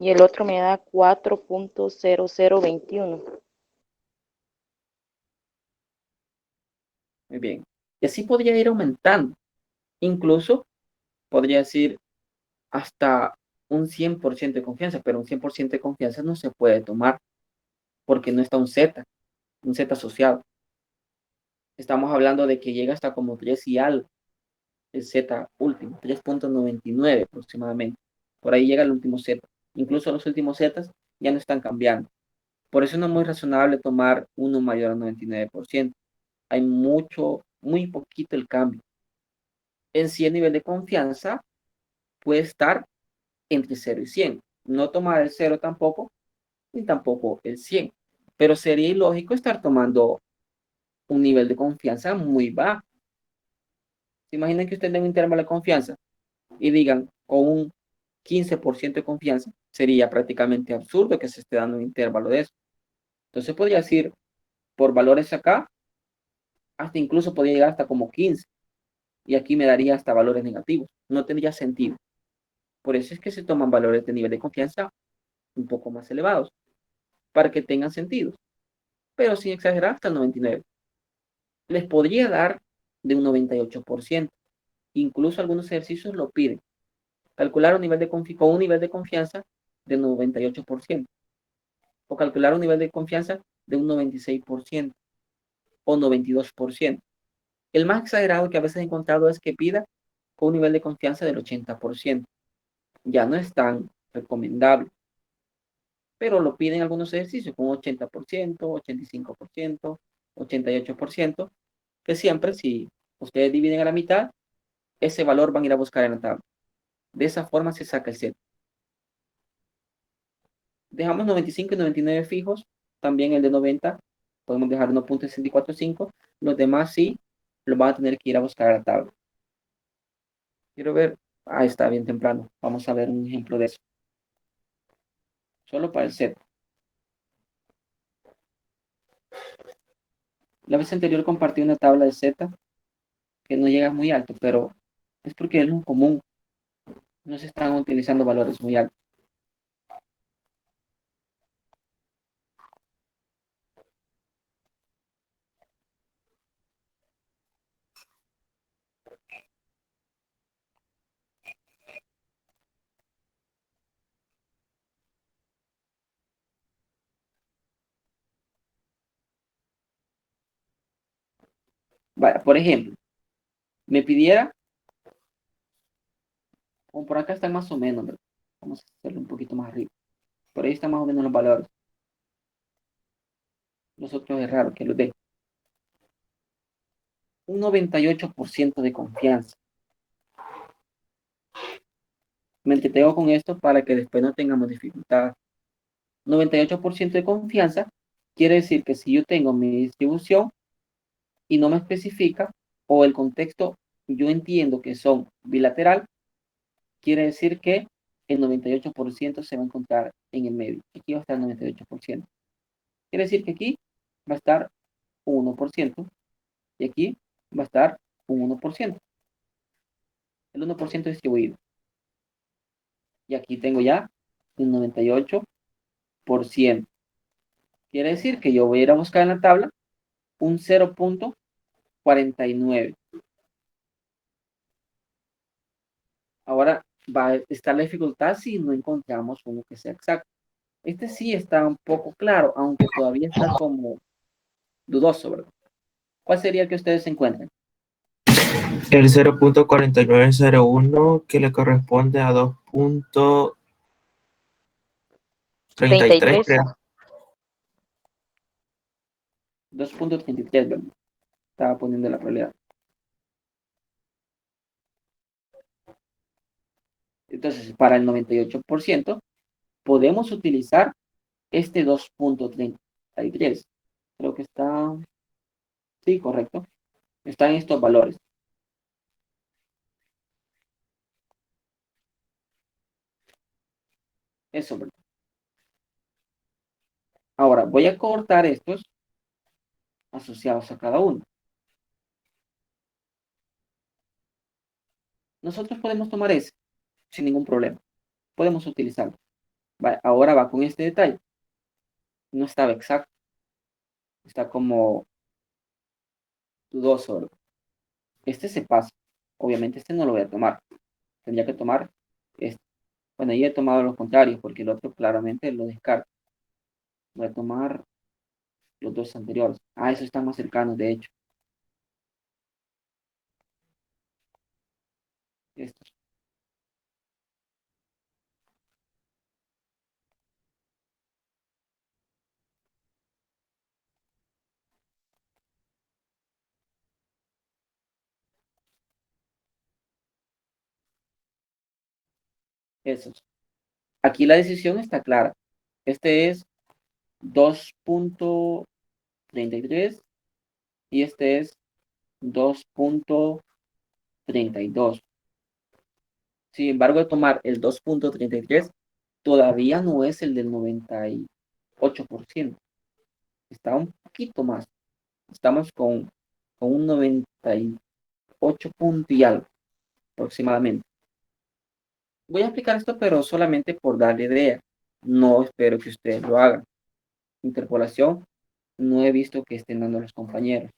Y el otro me da 4.0021. Muy bien. Y así podría ir aumentando. Incluso podría decir hasta un 100% de confianza, pero un 100% de confianza no se puede tomar porque no está un Z asociado. Estamos hablando de que llega hasta como 3 y algo, el Z último, 3.99 aproximadamente. Por ahí llega el último Z. Incluso los últimos Z ya no están cambiando. Por eso no es muy razonable tomar uno mayor al 99%. Hay muy poquito el cambio. En sí, el nivel de confianza puede estar entre 0 y 100. No tomar el 0 tampoco, ni tampoco el 100. Pero sería ilógico estar tomando un nivel de confianza muy bajo. ¿Se imaginan que usted tenga un intervalo de confianza y digan con un 15% de confianza? Sería prácticamente absurdo que se esté dando un intervalo de eso. Entonces podría decir, por valores acá, hasta incluso podría llegar hasta como 15. Y aquí me daría hasta valores negativos. No tendría sentido. Por eso es que se toman valores de nivel de confianza un poco más elevados, para que tengan sentido, pero sin exagerar hasta el 99%. Les podría dar de un 98%. Incluso algunos ejercicios lo piden. Calcular un nivel de con un nivel de confianza de 98%. O calcular un nivel de confianza de un 96% o 92%. El más exagerado que a veces he encontrado es que pida con un nivel de confianza del 80%. Ya no es tan recomendable, pero lo piden algunos ejercicios con 80%, 85%, 88%, que siempre si ustedes dividen a la mitad, ese valor van a ir a buscar en la tabla. De esa forma se saca el Z. Dejamos 95 y 99 fijos, también el de 90, podemos dejar 1.645, los demás sí, los van a tener que ir a buscar a la tabla. Quiero ver, está bien temprano, vamos a ver un ejemplo de eso. Solo para el Z. La vez anterior compartí una tabla de Z que no llega muy alto, pero es porque es lo común. No se están utilizando valores muy altos. Vaya, por ejemplo, me pidiera, como por acá están más o menos, ¿verdad? Vamos a hacerlo un poquito más arriba. Por ahí están más o menos los valores. Los otros es raro que los dé. Un 98% de confianza. Me entretengo con esto para que después no tengamos dificultad. 98% de confianza quiere decir que si yo tengo mi distribución y no me especifica, o el contexto yo entiendo que son bilateral, quiere decir que el 98% se va a encontrar en el medio. Aquí va a estar el 98%. Quiere decir que aquí va a estar un 1% y aquí va a estar un 1%. El 1% distribuido. Y aquí tengo ya el 98%. Quiere decir que yo voy a ir a buscar en la tabla un 0.49. Ahora va a estar la dificultad si no encontramos uno que sea exacto. Este sí está un poco claro, aunque todavía está como dudoso, ¿verdad? ¿Cuál sería el que ustedes encuentran? El 0.4901 que le corresponde a 2.33, 33. creo. 2.33, ¿verdad? Estaba poniendo la probabilidad. Entonces, para el 98%, podemos utilizar este 2.33. Creo que está... Sí, correcto. Están estos valores. Eso, ¿verdad? Ahora, voy a cortar estos asociados a cada uno. Nosotros podemos tomar ese sin ningún problema. Podemos utilizarlo. Ahora va con este detalle. No estaba exacto. Está como dudoso, ¿verdad? Este se pasa. Obviamente este no lo voy a tomar. Tendría que tomar este. Bueno, ahí he tomado los contrarios porque el otro claramente lo descarto. Voy a tomar los dos anteriores. Ah, esos están más cercanos, de hecho. Estos. Esos. Aquí la decisión está clara. Este es 2.33 y este es 2.32. Sin embargo, de tomar el 2.33 todavía no es el del 98%. Está un poquito más. Estamos con un 98 punto y algo aproximadamente. Voy a explicar esto, pero solamente por darle idea. No espero que ustedes lo hagan. Interpolación, no he visto que estén dando los compañeros.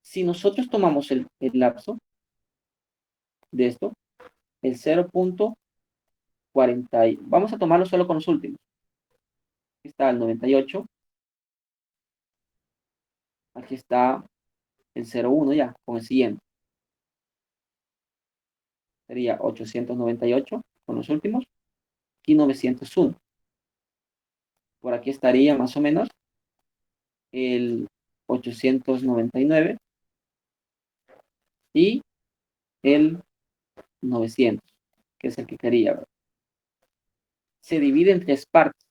Si nosotros tomamos el lapso de esto, el 0.40, vamos a tomarlo solo con los últimos. Aquí está el 98. Aquí está el 0.1 ya, con el siguiente. Sería 898 con los últimos y 901. Por aquí estaría más o menos el 899 y el 900, que es el que quería, ¿verdad? Se divide en tres partes.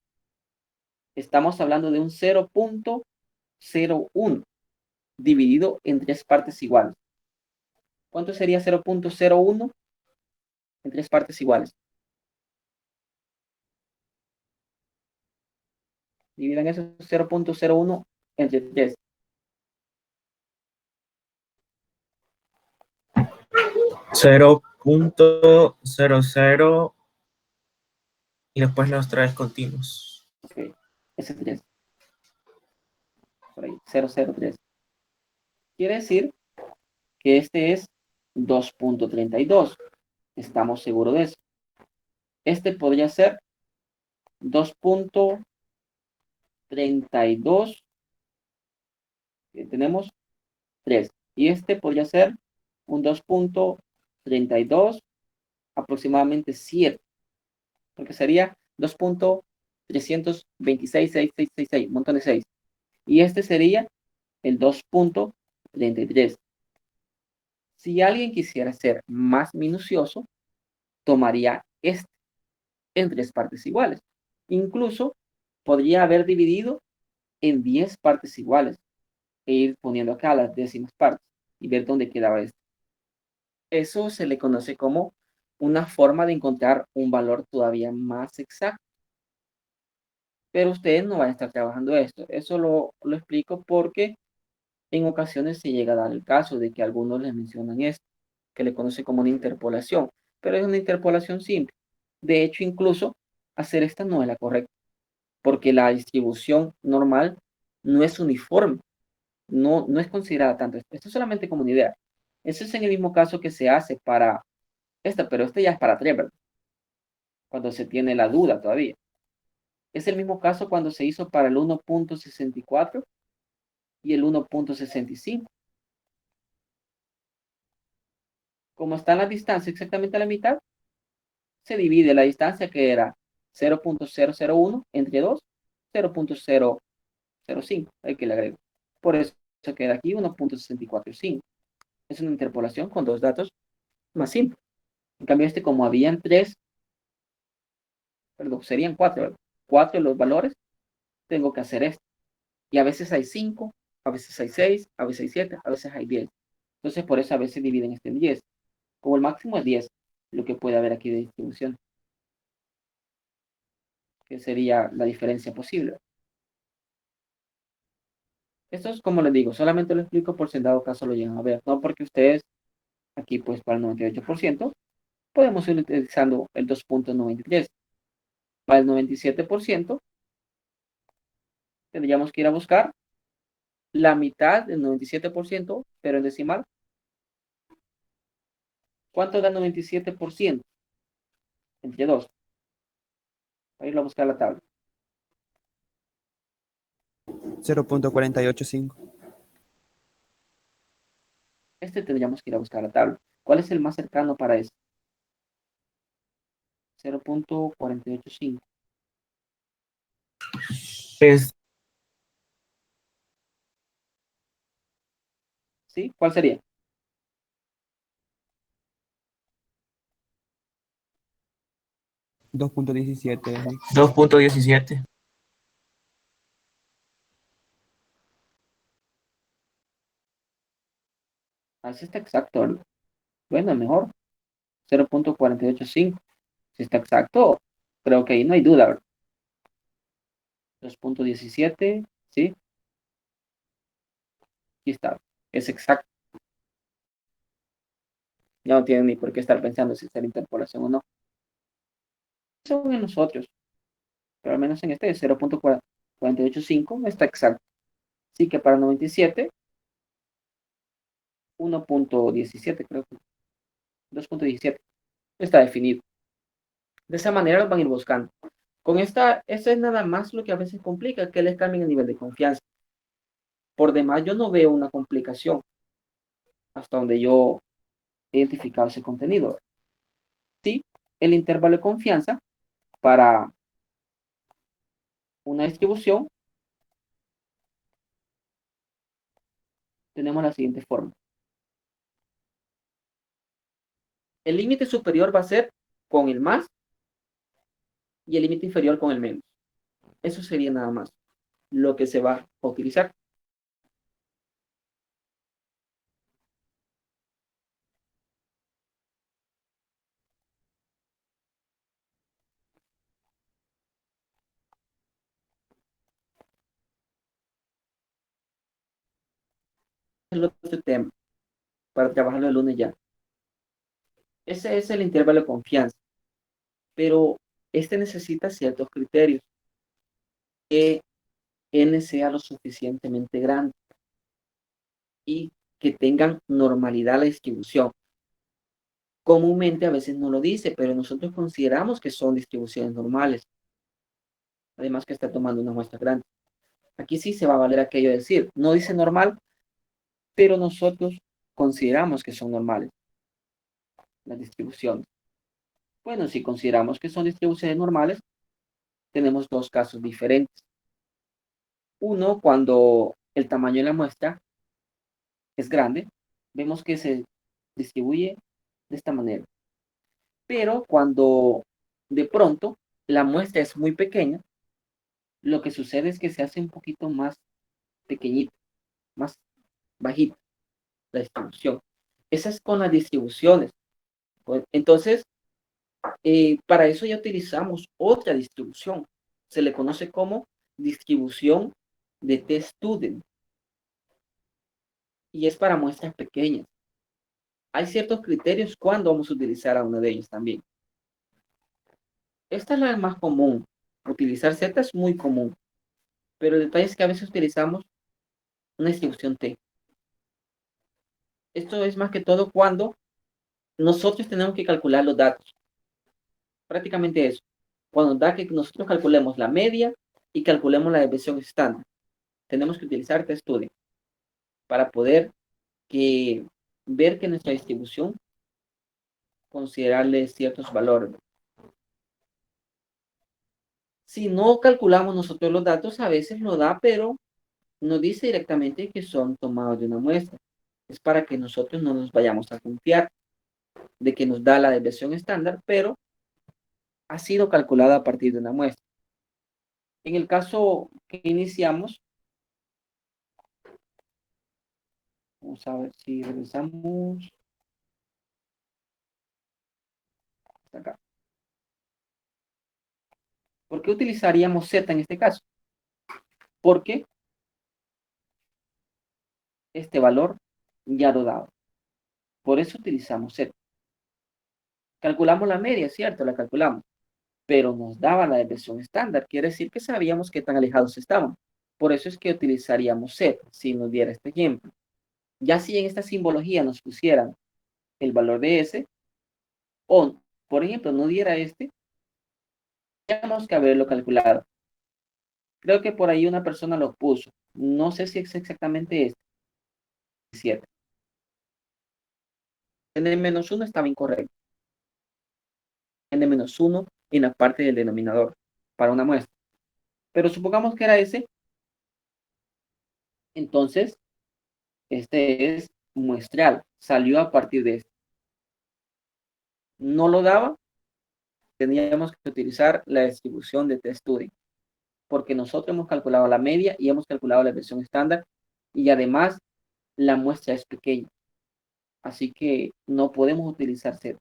Estamos hablando de un 0.01 dividido en tres partes iguales. ¿Cuánto sería 0.01 en tres partes iguales? Dividan eso 0.01 entre 3. 0.00 y después los tres continuos. Ok, ese 3. Por ahí, 003. Quiere decir que este es 2.32. Estamos seguros de eso. Este podría ser 2.32. Tenemos 3. Y este podría ser un 2.32, aproximadamente 7. Porque sería 2.326.6666, un montón de 6. Y este sería el 2.33. Si alguien quisiera ser más minucioso, tomaría este en 3 partes iguales. Incluso podría haber dividido en 10 partes iguales e ir poniendo acá las décimas partes y ver dónde quedaba esto. Eso se le conoce como una forma de encontrar un valor todavía más exacto. Pero ustedes no van a estar trabajando esto. Eso lo explico porque en ocasiones se llega a dar el caso de que algunos les mencionan esto, que le conoce como una interpolación, pero es una interpolación simple. De hecho, incluso hacer esta no es la correcta, porque la distribución normal no es uniforme, no es considerada tanto. Esto es solamente como una idea. Eso es en el mismo caso que se hace para esta, pero este ya es para 3, ¿verdad? Cuando se tiene la duda todavía. Es el mismo caso cuando se hizo para el 1.64 y el 1.65. Como están las distancias exactamente a la mitad, se divide la distancia que era 0.001 entre 2, 0.005, hay que le agrego. Por eso se queda aquí 1.645. Es una interpolación con 2 datos más simple. En cambio este, como habían 3, perdón, serían 4, ¿verdad? 4 los valores, tengo que hacer esto. Y a veces hay 5, a veces hay 6, a veces hay 7, a veces hay 10. Entonces por eso a veces dividen este en 10. Como el máximo es 10, lo que puede haber aquí de distribución, que sería la diferencia posible. Esto es como les digo, solamente lo explico por si en dado caso lo llegan a ver, no porque ustedes aquí pues para el 98% podemos ir utilizando el 2.93. Para el 97% tendríamos que ir a buscar la mitad del 97%, pero en decimal. ¿Cuánto da el 97%? Entre 2. Voy a ir a buscar la tabla. 0.485. Este tendríamos que ir a buscar la tabla. ¿Cuál es el más cercano para eso? 0.485. Es ¿Sí? ¿Cuál sería? 2.17. 2.17. Así está exacto, ¿verdad? Bueno, mejor. 0.485. Si está exacto, creo que ahí no hay duda, ¿verdad? 2.17, ¿sí? Aquí está. Es exacto. Ya no tienen ni por qué estar pensando si es la interpolación o no. Según en nosotros, pero al menos en este 0.485 está exacto. Así que para 97, 1.17 creo que 2.17 está definido. De esa manera los van a ir buscando. Con esta, eso es nada más lo que a veces complica, que les cambien el nivel de confianza. Por demás, yo no veo una complicación hasta donde yo he identificado ese contenido. Sí, el intervalo de confianza para una distribución tenemos la siguiente forma. El límite superior va a ser con el más y el límite inferior con el menos. Eso sería nada más lo que se va a utilizar. el otro tema para trabajarlo el lunes ya. Ese es el intervalo de confianza, pero este necesita ciertos criterios. Que n sea lo suficientemente grande y que tengan normalidad la distribución. Comúnmente a veces no lo dice, pero nosotros consideramos que son distribuciones normales. Además que está tomando una muestra grande. Aquí sí se va a valer aquello de decir, no dice normal, pero nosotros consideramos que son normales las distribuciones. Bueno, si consideramos que son distribuciones normales, tenemos dos casos diferentes. Uno, cuando el tamaño de la muestra es grande, vemos que se distribuye de esta manera. Pero cuando de pronto la muestra es muy pequeña, lo que sucede es que se hace un poquito más pequeñita, más bajita la distribución. Esa es con las distribuciones. Pues, entonces, para eso ya utilizamos otra distribución. Se le conoce como distribución de t-student. Y es para muestras pequeñas. Hay ciertos criterios cuando vamos a utilizar a una de ellas también. Esta es la más común. Utilizar Z es muy común. Pero el detalle es que a veces utilizamos una distribución T. Esto es más que todo cuando nosotros tenemos que calcular los datos. Prácticamente eso. Cuando da que nosotros calculemos la media y calculemos la desviación estándar. Tenemos que utilizar t-student para poder ver que nuestra distribución considerarle ciertos valores. Si no calculamos nosotros los datos, a veces lo da, pero nos dice directamente que son tomados de una muestra. Es para que nosotros no nos vayamos a confiar de que nos da la desviación estándar, pero ha sido calculada a partir de una muestra. En el caso que iniciamos, vamos a ver si regresamos hasta acá. ¿Por qué utilizaríamos Z en este caso? Porque este valor ya lo daba. Por eso utilizamos Z. Calculamos la media, ¿cierto? La calculamos. Pero nos daba la desviación estándar. Quiere decir que sabíamos qué tan alejados estaban. Por eso es que utilizaríamos Z, si nos diera este ejemplo. Ya si en esta simbología nos pusieran el valor de S, o, por ejemplo, no diera este, tendríamos que haberlo calculado. Creo que por ahí una persona lo puso. No sé si es exactamente este. 7. N-1 estaba incorrecto. N-1 en la parte del denominador para una muestra. Pero supongamos que era ese. Entonces, este es muestral. Salió a partir de este. No lo daba. Teníamos que utilizar la distribución de t-student. Porque nosotros hemos calculado la media y hemos calculado la versión estándar. Y además, la muestra es pequeña. Así que no podemos utilizar Z.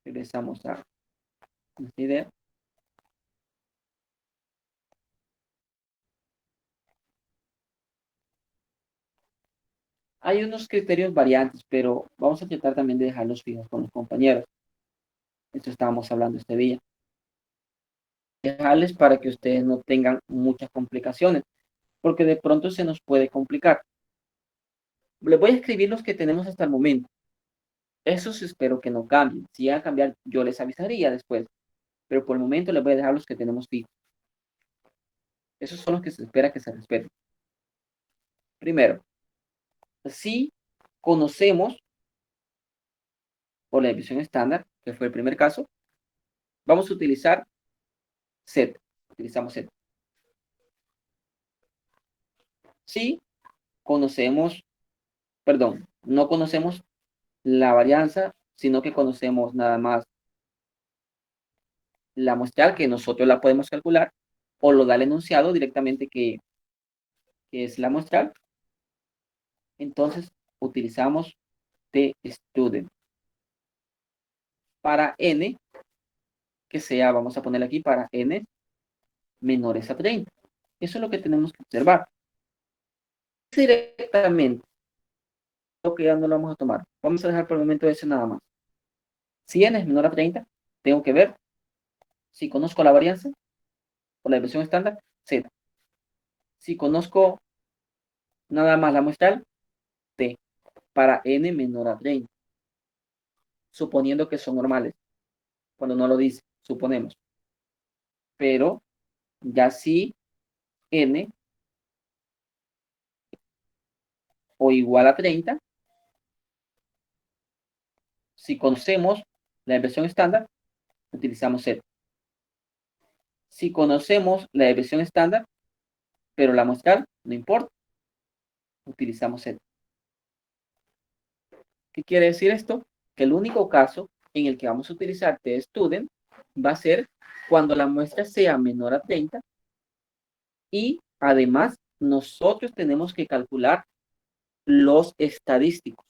Regresamos a esta idea. Hay unos criterios variantes, pero vamos a tratar también de dejarlos fijos con los compañeros. Esto estábamos hablando este día. Dejarles para que ustedes no tengan muchas complicaciones, porque de pronto se nos puede complicar. Les voy a escribir los que tenemos hasta el momento. Esos espero que no cambien. Si llega a cambiar, yo les avisaría después. Pero por el momento les voy a dejar los que tenemos fijos. Esos son los que se espera que se respeten. Primero, si conocemos por la división estándar, que fue el primer caso, vamos a utilizar Z. Utilizamos Z. Si conocemos, perdón, no conocemos la varianza, sino que conocemos nada más la muestral, que nosotros la podemos calcular, o lo da el enunciado directamente que es la muestral. Entonces, utilizamos t-student. Para n, que sea, vamos a poner aquí para n menores a 30. Eso es lo que tenemos que observar. directamente, creo que ya no lo vamos a tomar. Vamos a dejar por el momento ese nada más. Si n es menor a 30, tengo que ver si conozco la varianza o la desviación estándar, z. Si conozco nada más la muestral, t, para n menor a 30. Suponiendo que son normales. Cuando no lo dice, suponemos. Pero ya si n o igual a 30, si conocemos la desviación estándar, utilizamos z. Si conocemos la desviación estándar, pero la muestral no importa, utilizamos z. ¿Qué quiere decir esto? Que el único caso en el que vamos a utilizar t-student va a ser cuando la muestra sea menor a 30 y además nosotros tenemos que calcular los estadísticos.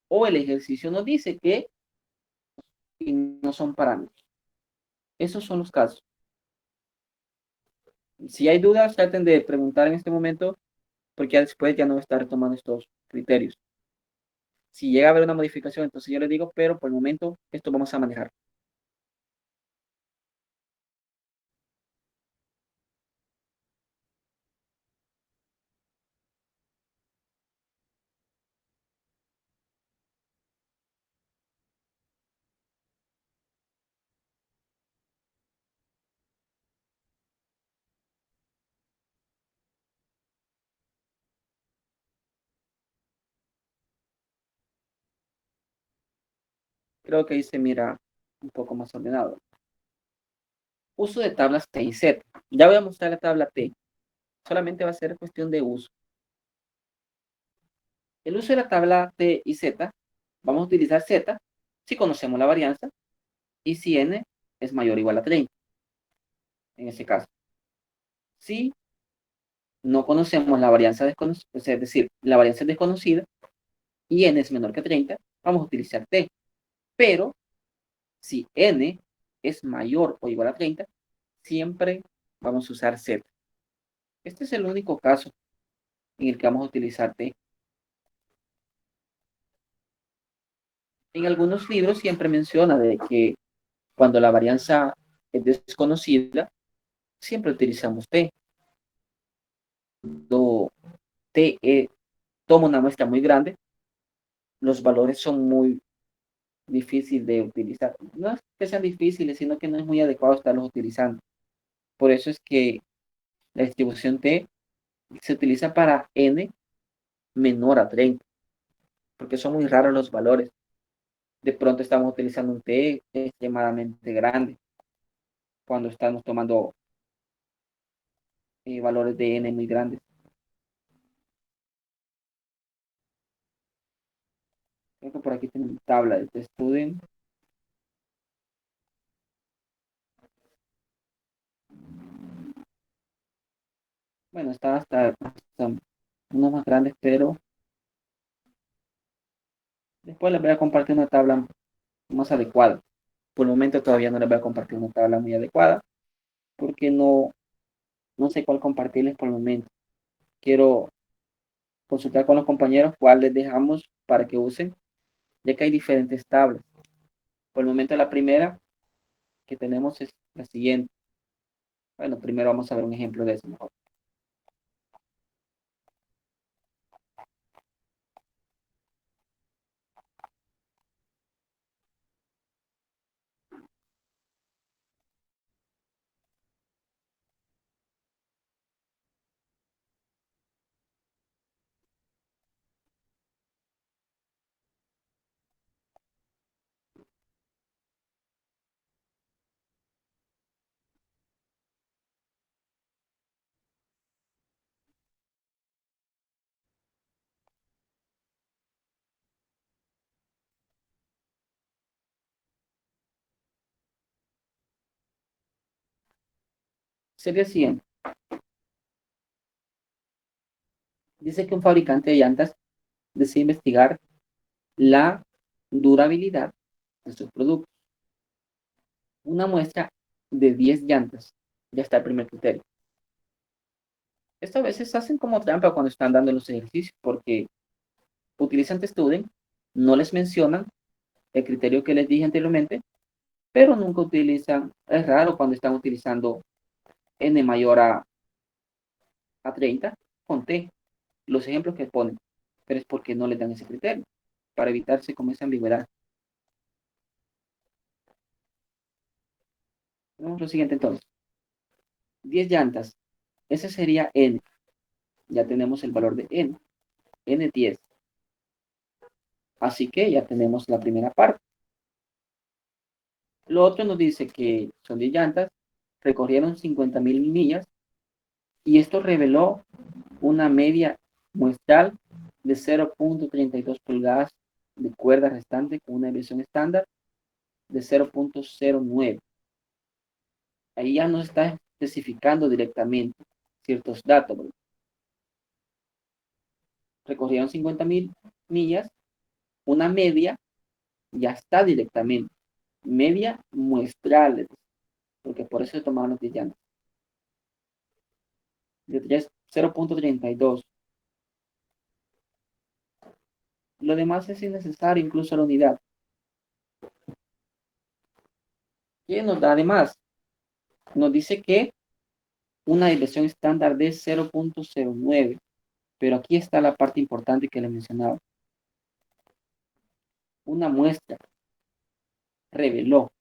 O el ejercicio nos dice que no son parámetros. Esos son los casos. Si hay dudas, traten de preguntar en este momento, porque ya después ya no voy a estar retomando estos criterios. Si llega a haber una modificación, entonces yo les digo, pero por el momento esto vamos a manejar. Creo que ahí se mira un poco más ordenado. Uso de tablas T y Z. Ya voy a mostrar la tabla T. Solamente va a ser cuestión de uso. El uso de la tabla T y Z, vamos a utilizar Z si conocemos la varianza y si n es mayor o igual a 30. En ese caso. Si no conocemos la varianza desconocida, es decir, la varianza es desconocida y n es menor que 30, vamos a utilizar T. Pero si n es mayor o igual a 30, siempre vamos a usar Z. Este es el único caso en el que vamos a utilizar T. En algunos libros siempre menciona de que cuando la varianza es desconocida, siempre utilizamos T. Cuando T toma una muestra muy grande, los valores son muy difíciles de utilizar. No es que sean difíciles, sino que no es muy adecuado estarlos utilizando. Por eso es que la distribución T se utiliza para n menor a 30, porque son muy raros los valores. De pronto estamos utilizando un T extremadamente grande cuando estamos tomando valores de n muy grandes. Creo que por aquí tenemos tabla de este student. Bueno, está hasta unos más grandes, pero después les voy a compartir una tabla más adecuada. Por el momento todavía no les voy a compartir una tabla muy adecuada, porque no sé cuál compartirles por el momento. Quiero consultar con los compañeros cuál les dejamos para que usen, ya que hay diferentes tablas. Por el momento la primera que tenemos es la siguiente. Bueno, primero vamos a ver un ejemplo de eso mejor. Sería el siguiente. Dice que un fabricante de llantas desea investigar la durabilidad de sus productos. Una muestra de 10 llantas. Ya está el primer criterio. Esto a veces hacen como trampa cuando están dando los ejercicios, porque utilizan TestStudent, no les mencionan el criterio que les dije anteriormente, pero nunca utilizan, es raro cuando están utilizando n mayor a 30 con t, los ejemplos que ponen, pero es porque no les dan ese criterio, para evitarse como esa ambigüedad. Vamos a lo siguiente entonces. 10 llantas, ese sería n, ya tenemos el valor de n 10. Así que ya tenemos la primera parte. Lo otro nos dice que son 10 llantas, recorrieron 50.000 millas y esto reveló una media muestral de 0.32 pulgadas de cuerda restante con una desviación estándar de 0.09. Ahí ya nos está especificando directamente ciertos datos, ¿verdad? Recorrieron 50.000 millas, una media ya está directamente, media muestral, porque por eso se tomaron los 10 llantas. De 0.32. Lo demás es innecesario, incluso la unidad. ¿Qué nos da además? Nos dice que una desviación estándar de 0.09. Pero aquí está la parte importante que les mencionaba. Una muestra reveló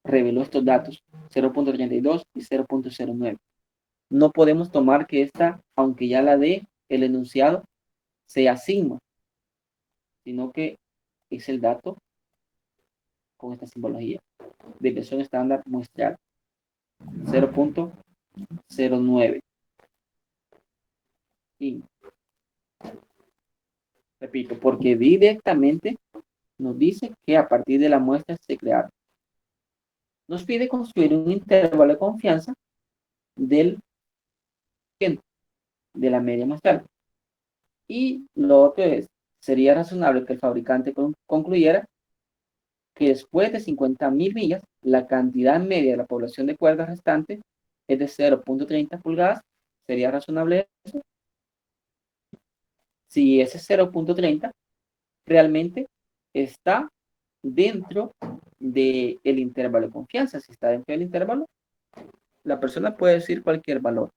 estos datos, 0.32 y 0.09. No podemos tomar que esta, aunque ya la dé el enunciado, sea sigma, sino que es el dato con esta simbología. Desviación estándar muestral 0.09. Y repito, porque directamente nos dice que a partir de la muestra se crearon. Nos pide construir un intervalo de confianza de la media muestral. Y lo otro es, sería razonable que el fabricante concluyera que después de 50.000 millas, la cantidad media de la población de cuerdas restante es de 0.30 pulgadas. ¿Sería razonable eso? Si ese 0.30 realmente está dentro del intervalo de confianza. Si está dentro del intervalo, la persona puede decir cualquier valor.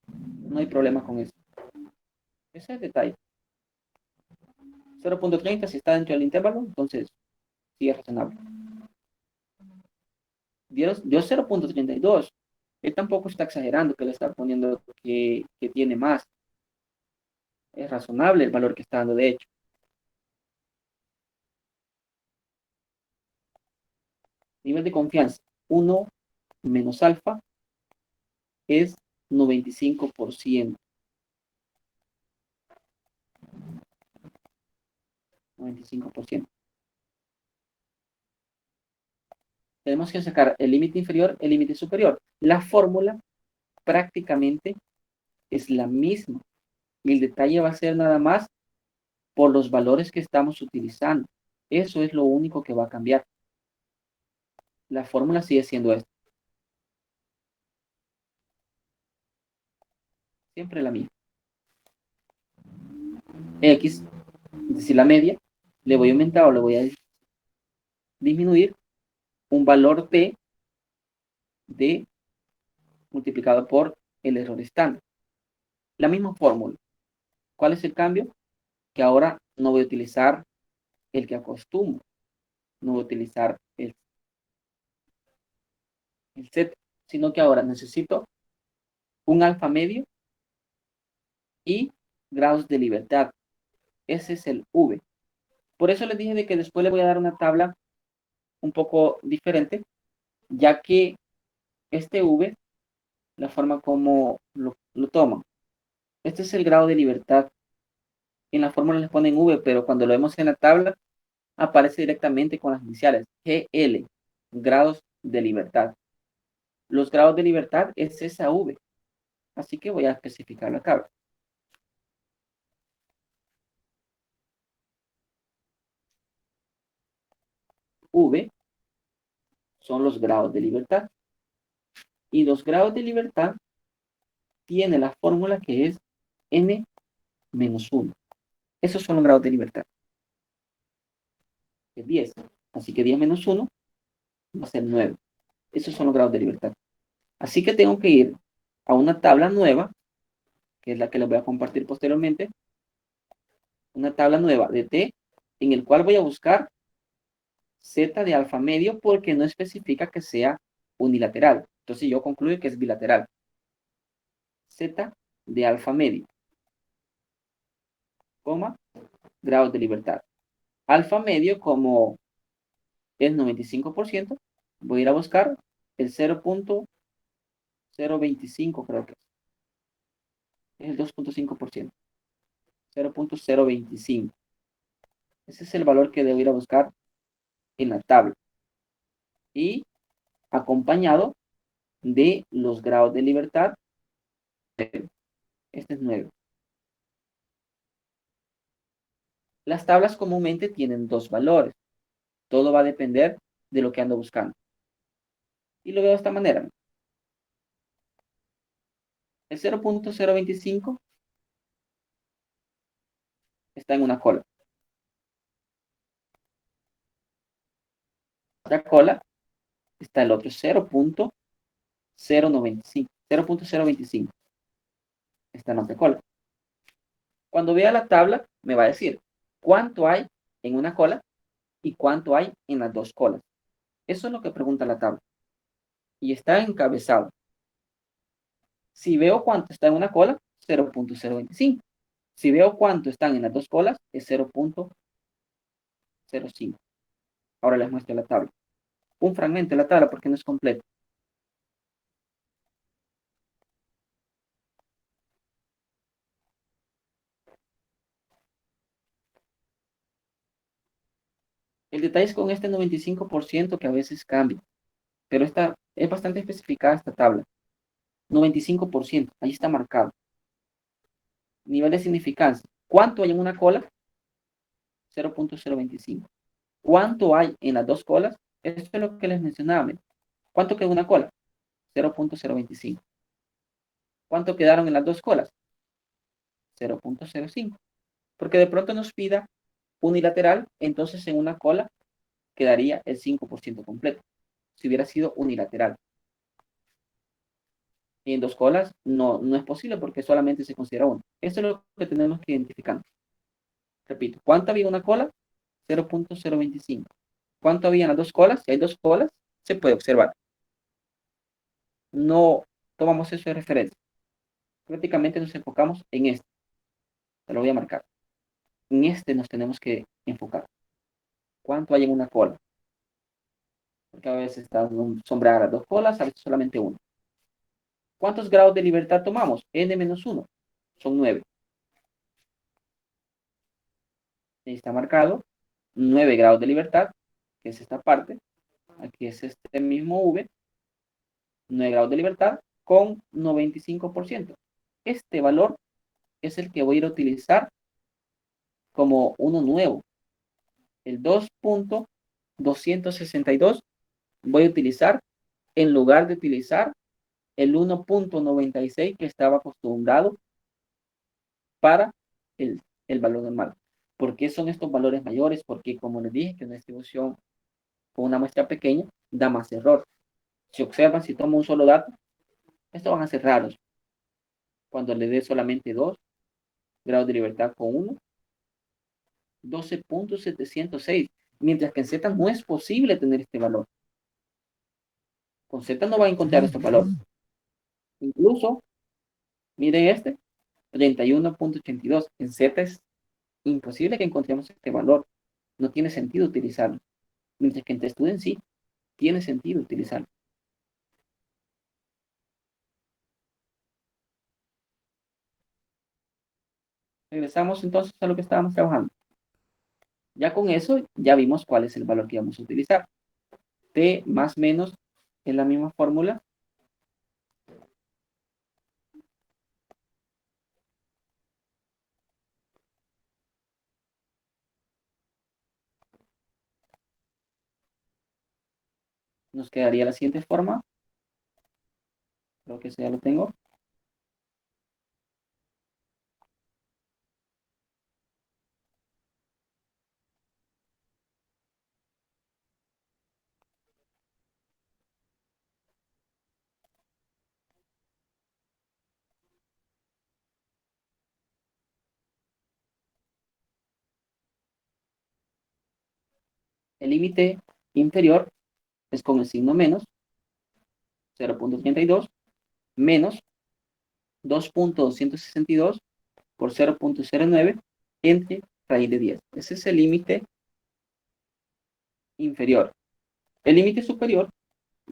No hay problema con eso. Ese es el detalle. 0.30 si está dentro del intervalo, entonces sí es razonable. Dio 0.32. Él tampoco está exagerando, que le está poniendo que tiene más. Es razonable el valor que está dando, de hecho. Nivel de confianza. 1 menos alfa es 95%. 95%. Tenemos que sacar el límite inferior, el límite superior. La fórmula prácticamente es la misma. Y el detalle va a ser nada más por los valores que estamos utilizando. Eso es lo único que va a cambiar. La fórmula sigue siendo esta. Siempre la misma. X, es decir, la media, le voy a aumentar o le voy a disminuir un valor P de multiplicado por el error estándar. La misma fórmula. ¿Cuál es el cambio? Que ahora no voy a utilizar el que acostumbro. No voy a utilizar el Z, sino que ahora necesito un alfa medio y grados de libertad. Ese es el V. Por eso les dije de que después le voy a dar una tabla un poco diferente, ya que este V, la forma como lo toman. Este es el grado de libertad. En la fórmula les ponen V, pero cuando lo vemos en la tabla, aparece directamente con las iniciales. GL, grados de libertad. Los grados de libertad es esa V. Así que voy a especificarlo acá. V son los grados de libertad. Y los grados de libertad tiene la fórmula que es n menos 1. Esos son los grados de libertad. Es 10. Así que 10 menos 1 va a ser 9. Esos son los grados de libertad. Así que tengo que ir a una tabla nueva, que es la que les voy a compartir posteriormente. Una tabla nueva de t, en el cual voy a buscar z de alfa medio porque no especifica que sea unilateral. Entonces yo concluyo que es bilateral. Z de alfa medio, coma, grados de libertad. Alfa medio, como es 95%, voy a ir a buscar el 0.025, creo que es el 2.5%. 0.025. Ese es el valor que debo ir a buscar en la tabla. Y acompañado de los grados de libertad. Este es 9. Las tablas comúnmente tienen dos valores. Todo va a depender de lo que ando buscando. Y lo veo de esta manera. El 0.025 está en una cola. Otra cola está el otro 0.095. 0.025 está en otra cola. Cuando vea la tabla, me va a decir cuánto hay en una cola y cuánto hay en las dos colas. Eso es lo que pregunta la tabla. Y está encabezado. Si veo cuánto está en una cola, 0.025. Si veo cuánto están en las dos colas, es 0.05. Ahora les muestro la tabla. Un fragmento de la tabla porque no es completo. El detalle es con este 95% que a veces cambia. Pero esta es bastante especificada esta tabla. 95%, ahí está marcado. Nivel de significancia. ¿Cuánto hay en una cola? 0.025. ¿Cuánto hay en las dos colas? Esto es lo que les mencionaba. ¿Cuánto quedó en una cola? 0.025. ¿Cuánto quedaron en las dos colas? 0.05. Porque de pronto nos pida unilateral, entonces en una cola quedaría el 5% completo. Si hubiera sido unilateral. Y en dos colas no es posible porque solamente se considera uno. Eso es lo que tenemos que identificar. Repito, ¿cuánto había en una cola? 0.025. ¿Cuánto había en las dos colas? Si hay dos colas, se puede observar. No tomamos eso de referencia. Prácticamente nos enfocamos en este. Te lo voy a marcar. En este nos tenemos que enfocar. ¿Cuánto hay en una cola? Porque a veces están sombreadas las dos colas, a veces solamente uno. ¿Cuántos grados de libertad tomamos? N-1. Son 9. Ahí está marcado 9 grados de libertad, que es esta parte. Aquí es este mismo V. 9 grados de libertad con 95%. Este valor es el que voy a ir a utilizar como uno nuevo. El 2.262 voy a utilizar en lugar de utilizar el 1.96 que estaba acostumbrado para el valor normal. ¿Por qué son estos valores mayores? Porque, como les dije, que una distribución con una muestra pequeña da más error. Si observan, si tomo un solo dato, estos van a ser raros. Cuando le dé solamente 2 grados de libertad con 1, 12.706. Mientras que en Z no es posible tener este valor. Con Z no va a encontrar estos valores. Incluso, miren este, 31.82. En Z es imposible que encontremos este valor. No tiene sentido utilizarlo. Mientras que en TestStudent sí, tiene sentido utilizarlo. Regresamos entonces a lo que estábamos trabajando. Ya con eso, ya vimos cuál es el valor que vamos a utilizar. T más menos es la misma fórmula. Nos quedaría la siguiente forma. Creo que eso ya lo tengo. El límite inferior es con el signo menos, 0.32, menos 2.262 por 0.09 entre raíz de 10. Ese es el límite inferior. El límite superior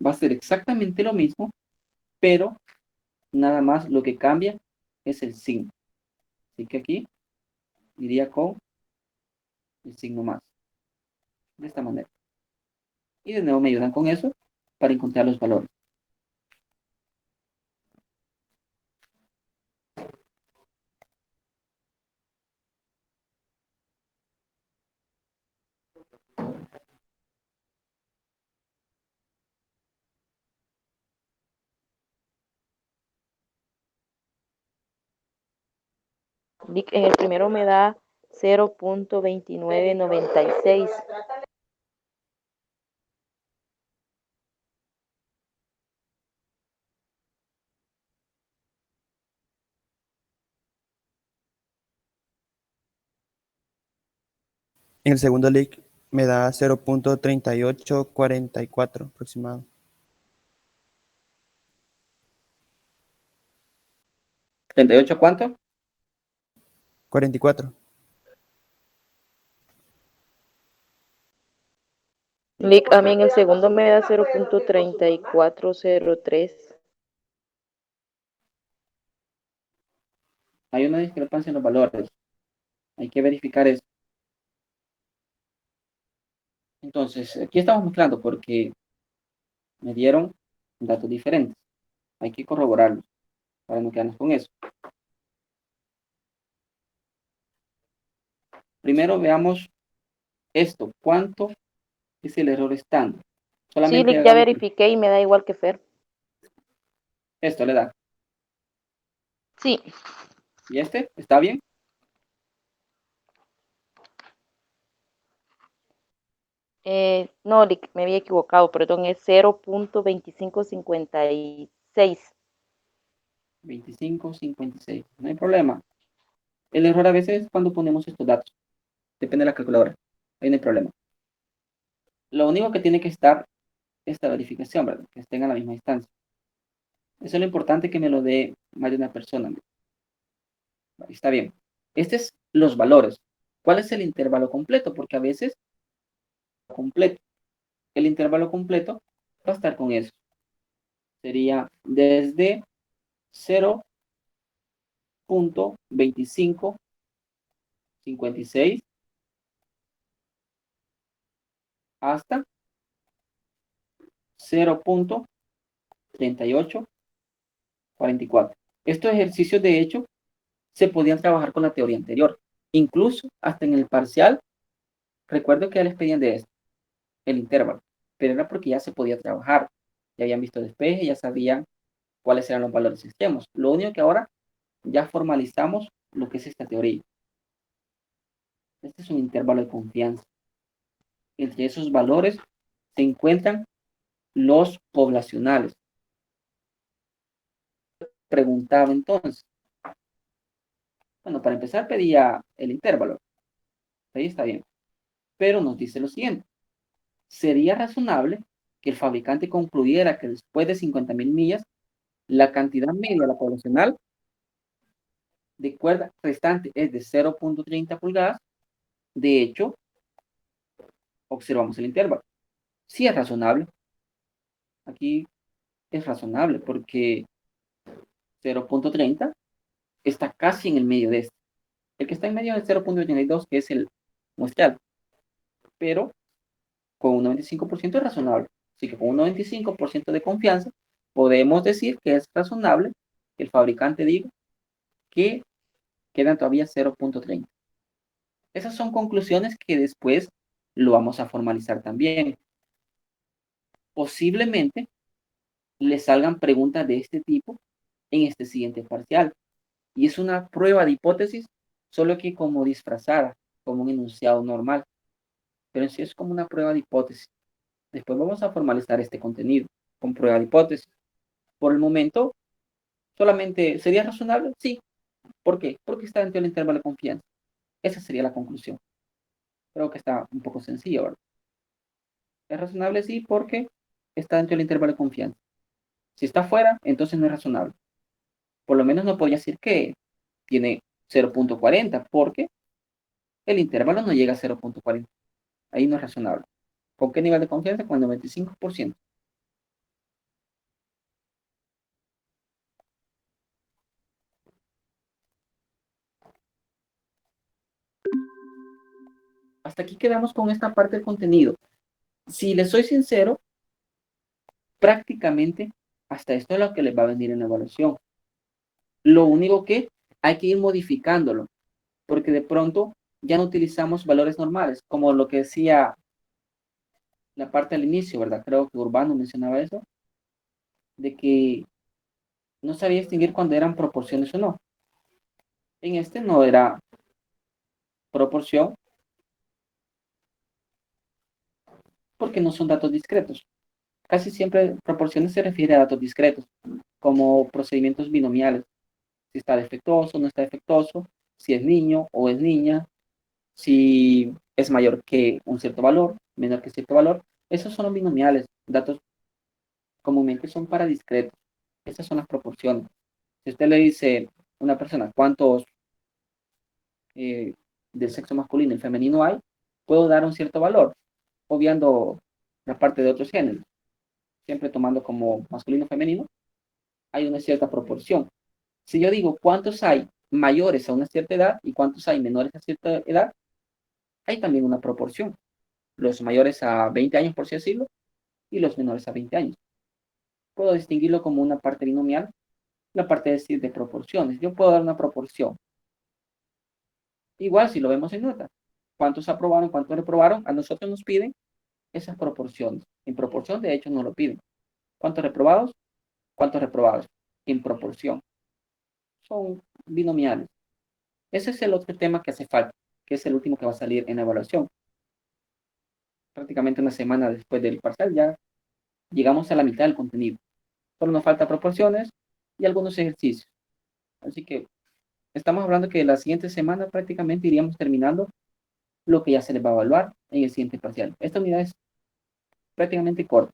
va a ser exactamente lo mismo, pero nada más lo que cambia es el signo. Así que aquí iría con el signo más. De esta manera. Y de nuevo me ayudan con eso para encontrar los valores. Lic, en el primero me da 0.2996. En el segundo lic me da 0.3844 aproximado. ¿38 cuánto? 44. Lic, a mí en el segundo me da 0.3403. Hay una discrepancia en los valores. Hay que verificar eso. Entonces, aquí estamos mezclando porque me dieron datos diferentes. Hay que corroborarlos para no quedarnos con eso. Primero veamos esto. ¿Cuánto es el error estándar? Sí, Solamente Lic, ya hagamos verifiqué y me da igual que Fer. esto, le da. Sí, ¿Y este? ¿Está bien? no, Lic, me había equivocado, perdón, es 0.2556. 25.56. No hay problema. El error a veces es cuando ponemos estos datos. Depende de la calculadora. Ahí no hay problema. Lo único que tiene que estar es esta verificación, ¿verdad? Que estén a la misma distancia. Eso es lo importante, que me lo dé más de una persona. Ahí está bien. Este es los valores. ¿Cuál es el intervalo completo? Porque a veces completo. El intervalo completo va a estar con eso. Sería desde 0.2556 hasta 0.3844. Estos ejercicios, de hecho, se podían trabajar con la teoría anterior. Incluso hasta en el parcial, recuerdo que ya les pedían de esto, el intervalo, pero era porque ya se podía trabajar. Ya habían visto despeje, ya sabían cuáles eran los valores extremos. Lo único que ahora ya formalizamos lo que es esta teoría. Este es un intervalo de confianza. Entre esos valores se encuentran los poblacionales. Preguntaba entonces. Bueno, para empezar pedía el intervalo. Ahí está bien. Pero nos dice lo siguiente. Sería razonable que el fabricante concluyera que después de 50.000 millas, la cantidad media de la poblacional de cuerda restante es de 0.30 pulgadas. De hecho, observamos el intervalo. Sí es razonable. Aquí es razonable porque 0.30 está casi en el medio de este. El que está en medio es 0.82, que es el muestral. Pero con un 95% es razonable. Así que con un 95% de confianza podemos decir que es razonable que el fabricante diga que quedan todavía 0.30. Esas son conclusiones que después lo vamos a formalizar también. Posiblemente le salgan preguntas de este tipo en este siguiente parcial. Y es una prueba de hipótesis, solo que como disfrazada, como un enunciado normal. Pero en sí es como una prueba de hipótesis. Después vamos a formalizar este contenido con prueba de hipótesis. Por el momento, solamente sería razonable, sí. ¿Por qué? Porque está dentro del intervalo de confianza. Esa sería la conclusión. Creo que está un poco sencillo, ¿verdad? Es razonable, sí, porque está dentro del intervalo de confianza. Si está fuera, entonces no es razonable. Por lo menos no podría decir que tiene 0.40, porque el intervalo no llega a 0.40. Ahí no es razonable. ¿Con qué nivel de confianza? Con el 95%. Hasta aquí quedamos con esta parte del contenido. Si les soy sincero, prácticamente hasta esto es lo que les va a venir en la evaluación. Lo único que hay que ir modificándolo, porque de pronto ya no utilizamos valores normales, como lo que decía la parte al inicio, ¿verdad? Creo que Urbano mencionaba eso, de que no sabía distinguir cuando eran proporciones o no. En este no era proporción, porque no son datos discretos. Casi siempre proporciones se refiere a datos discretos, como procedimientos binomiales, si está defectuoso o no está defectuoso, si es niño o es niña, si es mayor que un cierto valor, menor que cierto valor. Esos son los binomiales, datos comúnmente son para discretos. Estas son las proporciones. Si usted le dice a una persona cuántos del sexo masculino y femenino hay, puedo dar un cierto valor, obviando la parte de otros géneros, siempre tomando como masculino o femenino, hay una cierta proporción. Si yo digo cuántos hay mayores a una cierta edad y cuántos hay menores a cierta edad, hay también una proporción. Los mayores a 20 años, por así decirlo, y los menores a 20 años. Puedo distinguirlo como una parte binomial, la parte de proporciones. Yo puedo dar una proporción. Igual si lo vemos en nota. ¿Cuántos aprobaron, cuántos reprobaron? A nosotros nos piden esas proporciones. En proporción, de hecho, no lo piden. ¿Cuántos reprobados? ¿Cuántos reprobados? En proporción. Son binomiales. Ese es el otro tema que hace falta, que es el último que va a salir en la evaluación. Prácticamente una semana después del parcial ya llegamos a la mitad del contenido. Solo nos falta proporciones y algunos ejercicios. Así que estamos hablando que la siguiente semana prácticamente iríamos terminando lo que ya se les va a evaluar en el siguiente parcial. Esta unidad es prácticamente corta.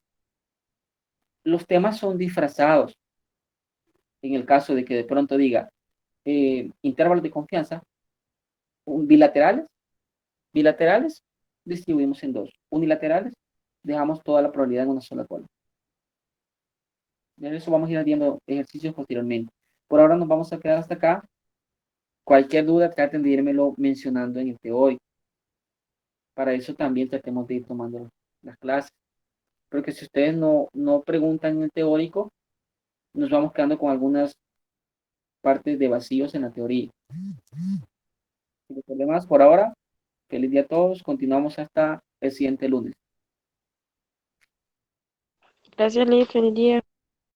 Los temas son disfrazados. En el caso de que de pronto diga intervalos de confianza, bilaterales, bilaterales distribuimos en dos. Unilaterales, dejamos toda la probabilidad en una sola cola. De eso vamos a ir viendo ejercicios posteriormente. Por ahora nos vamos a quedar hasta acá. Cualquier duda, traten de irmelo mencionando en el teórico. Para eso también tratemos de ir tomando las clases. Porque si ustedes no preguntan en el teórico, nos vamos quedando con algunas partes de vacíos en la teoría. Sin problemas por ahora. Feliz día a todos. Continuamos hasta el siguiente lunes. Gracias, Lee. Feliz día.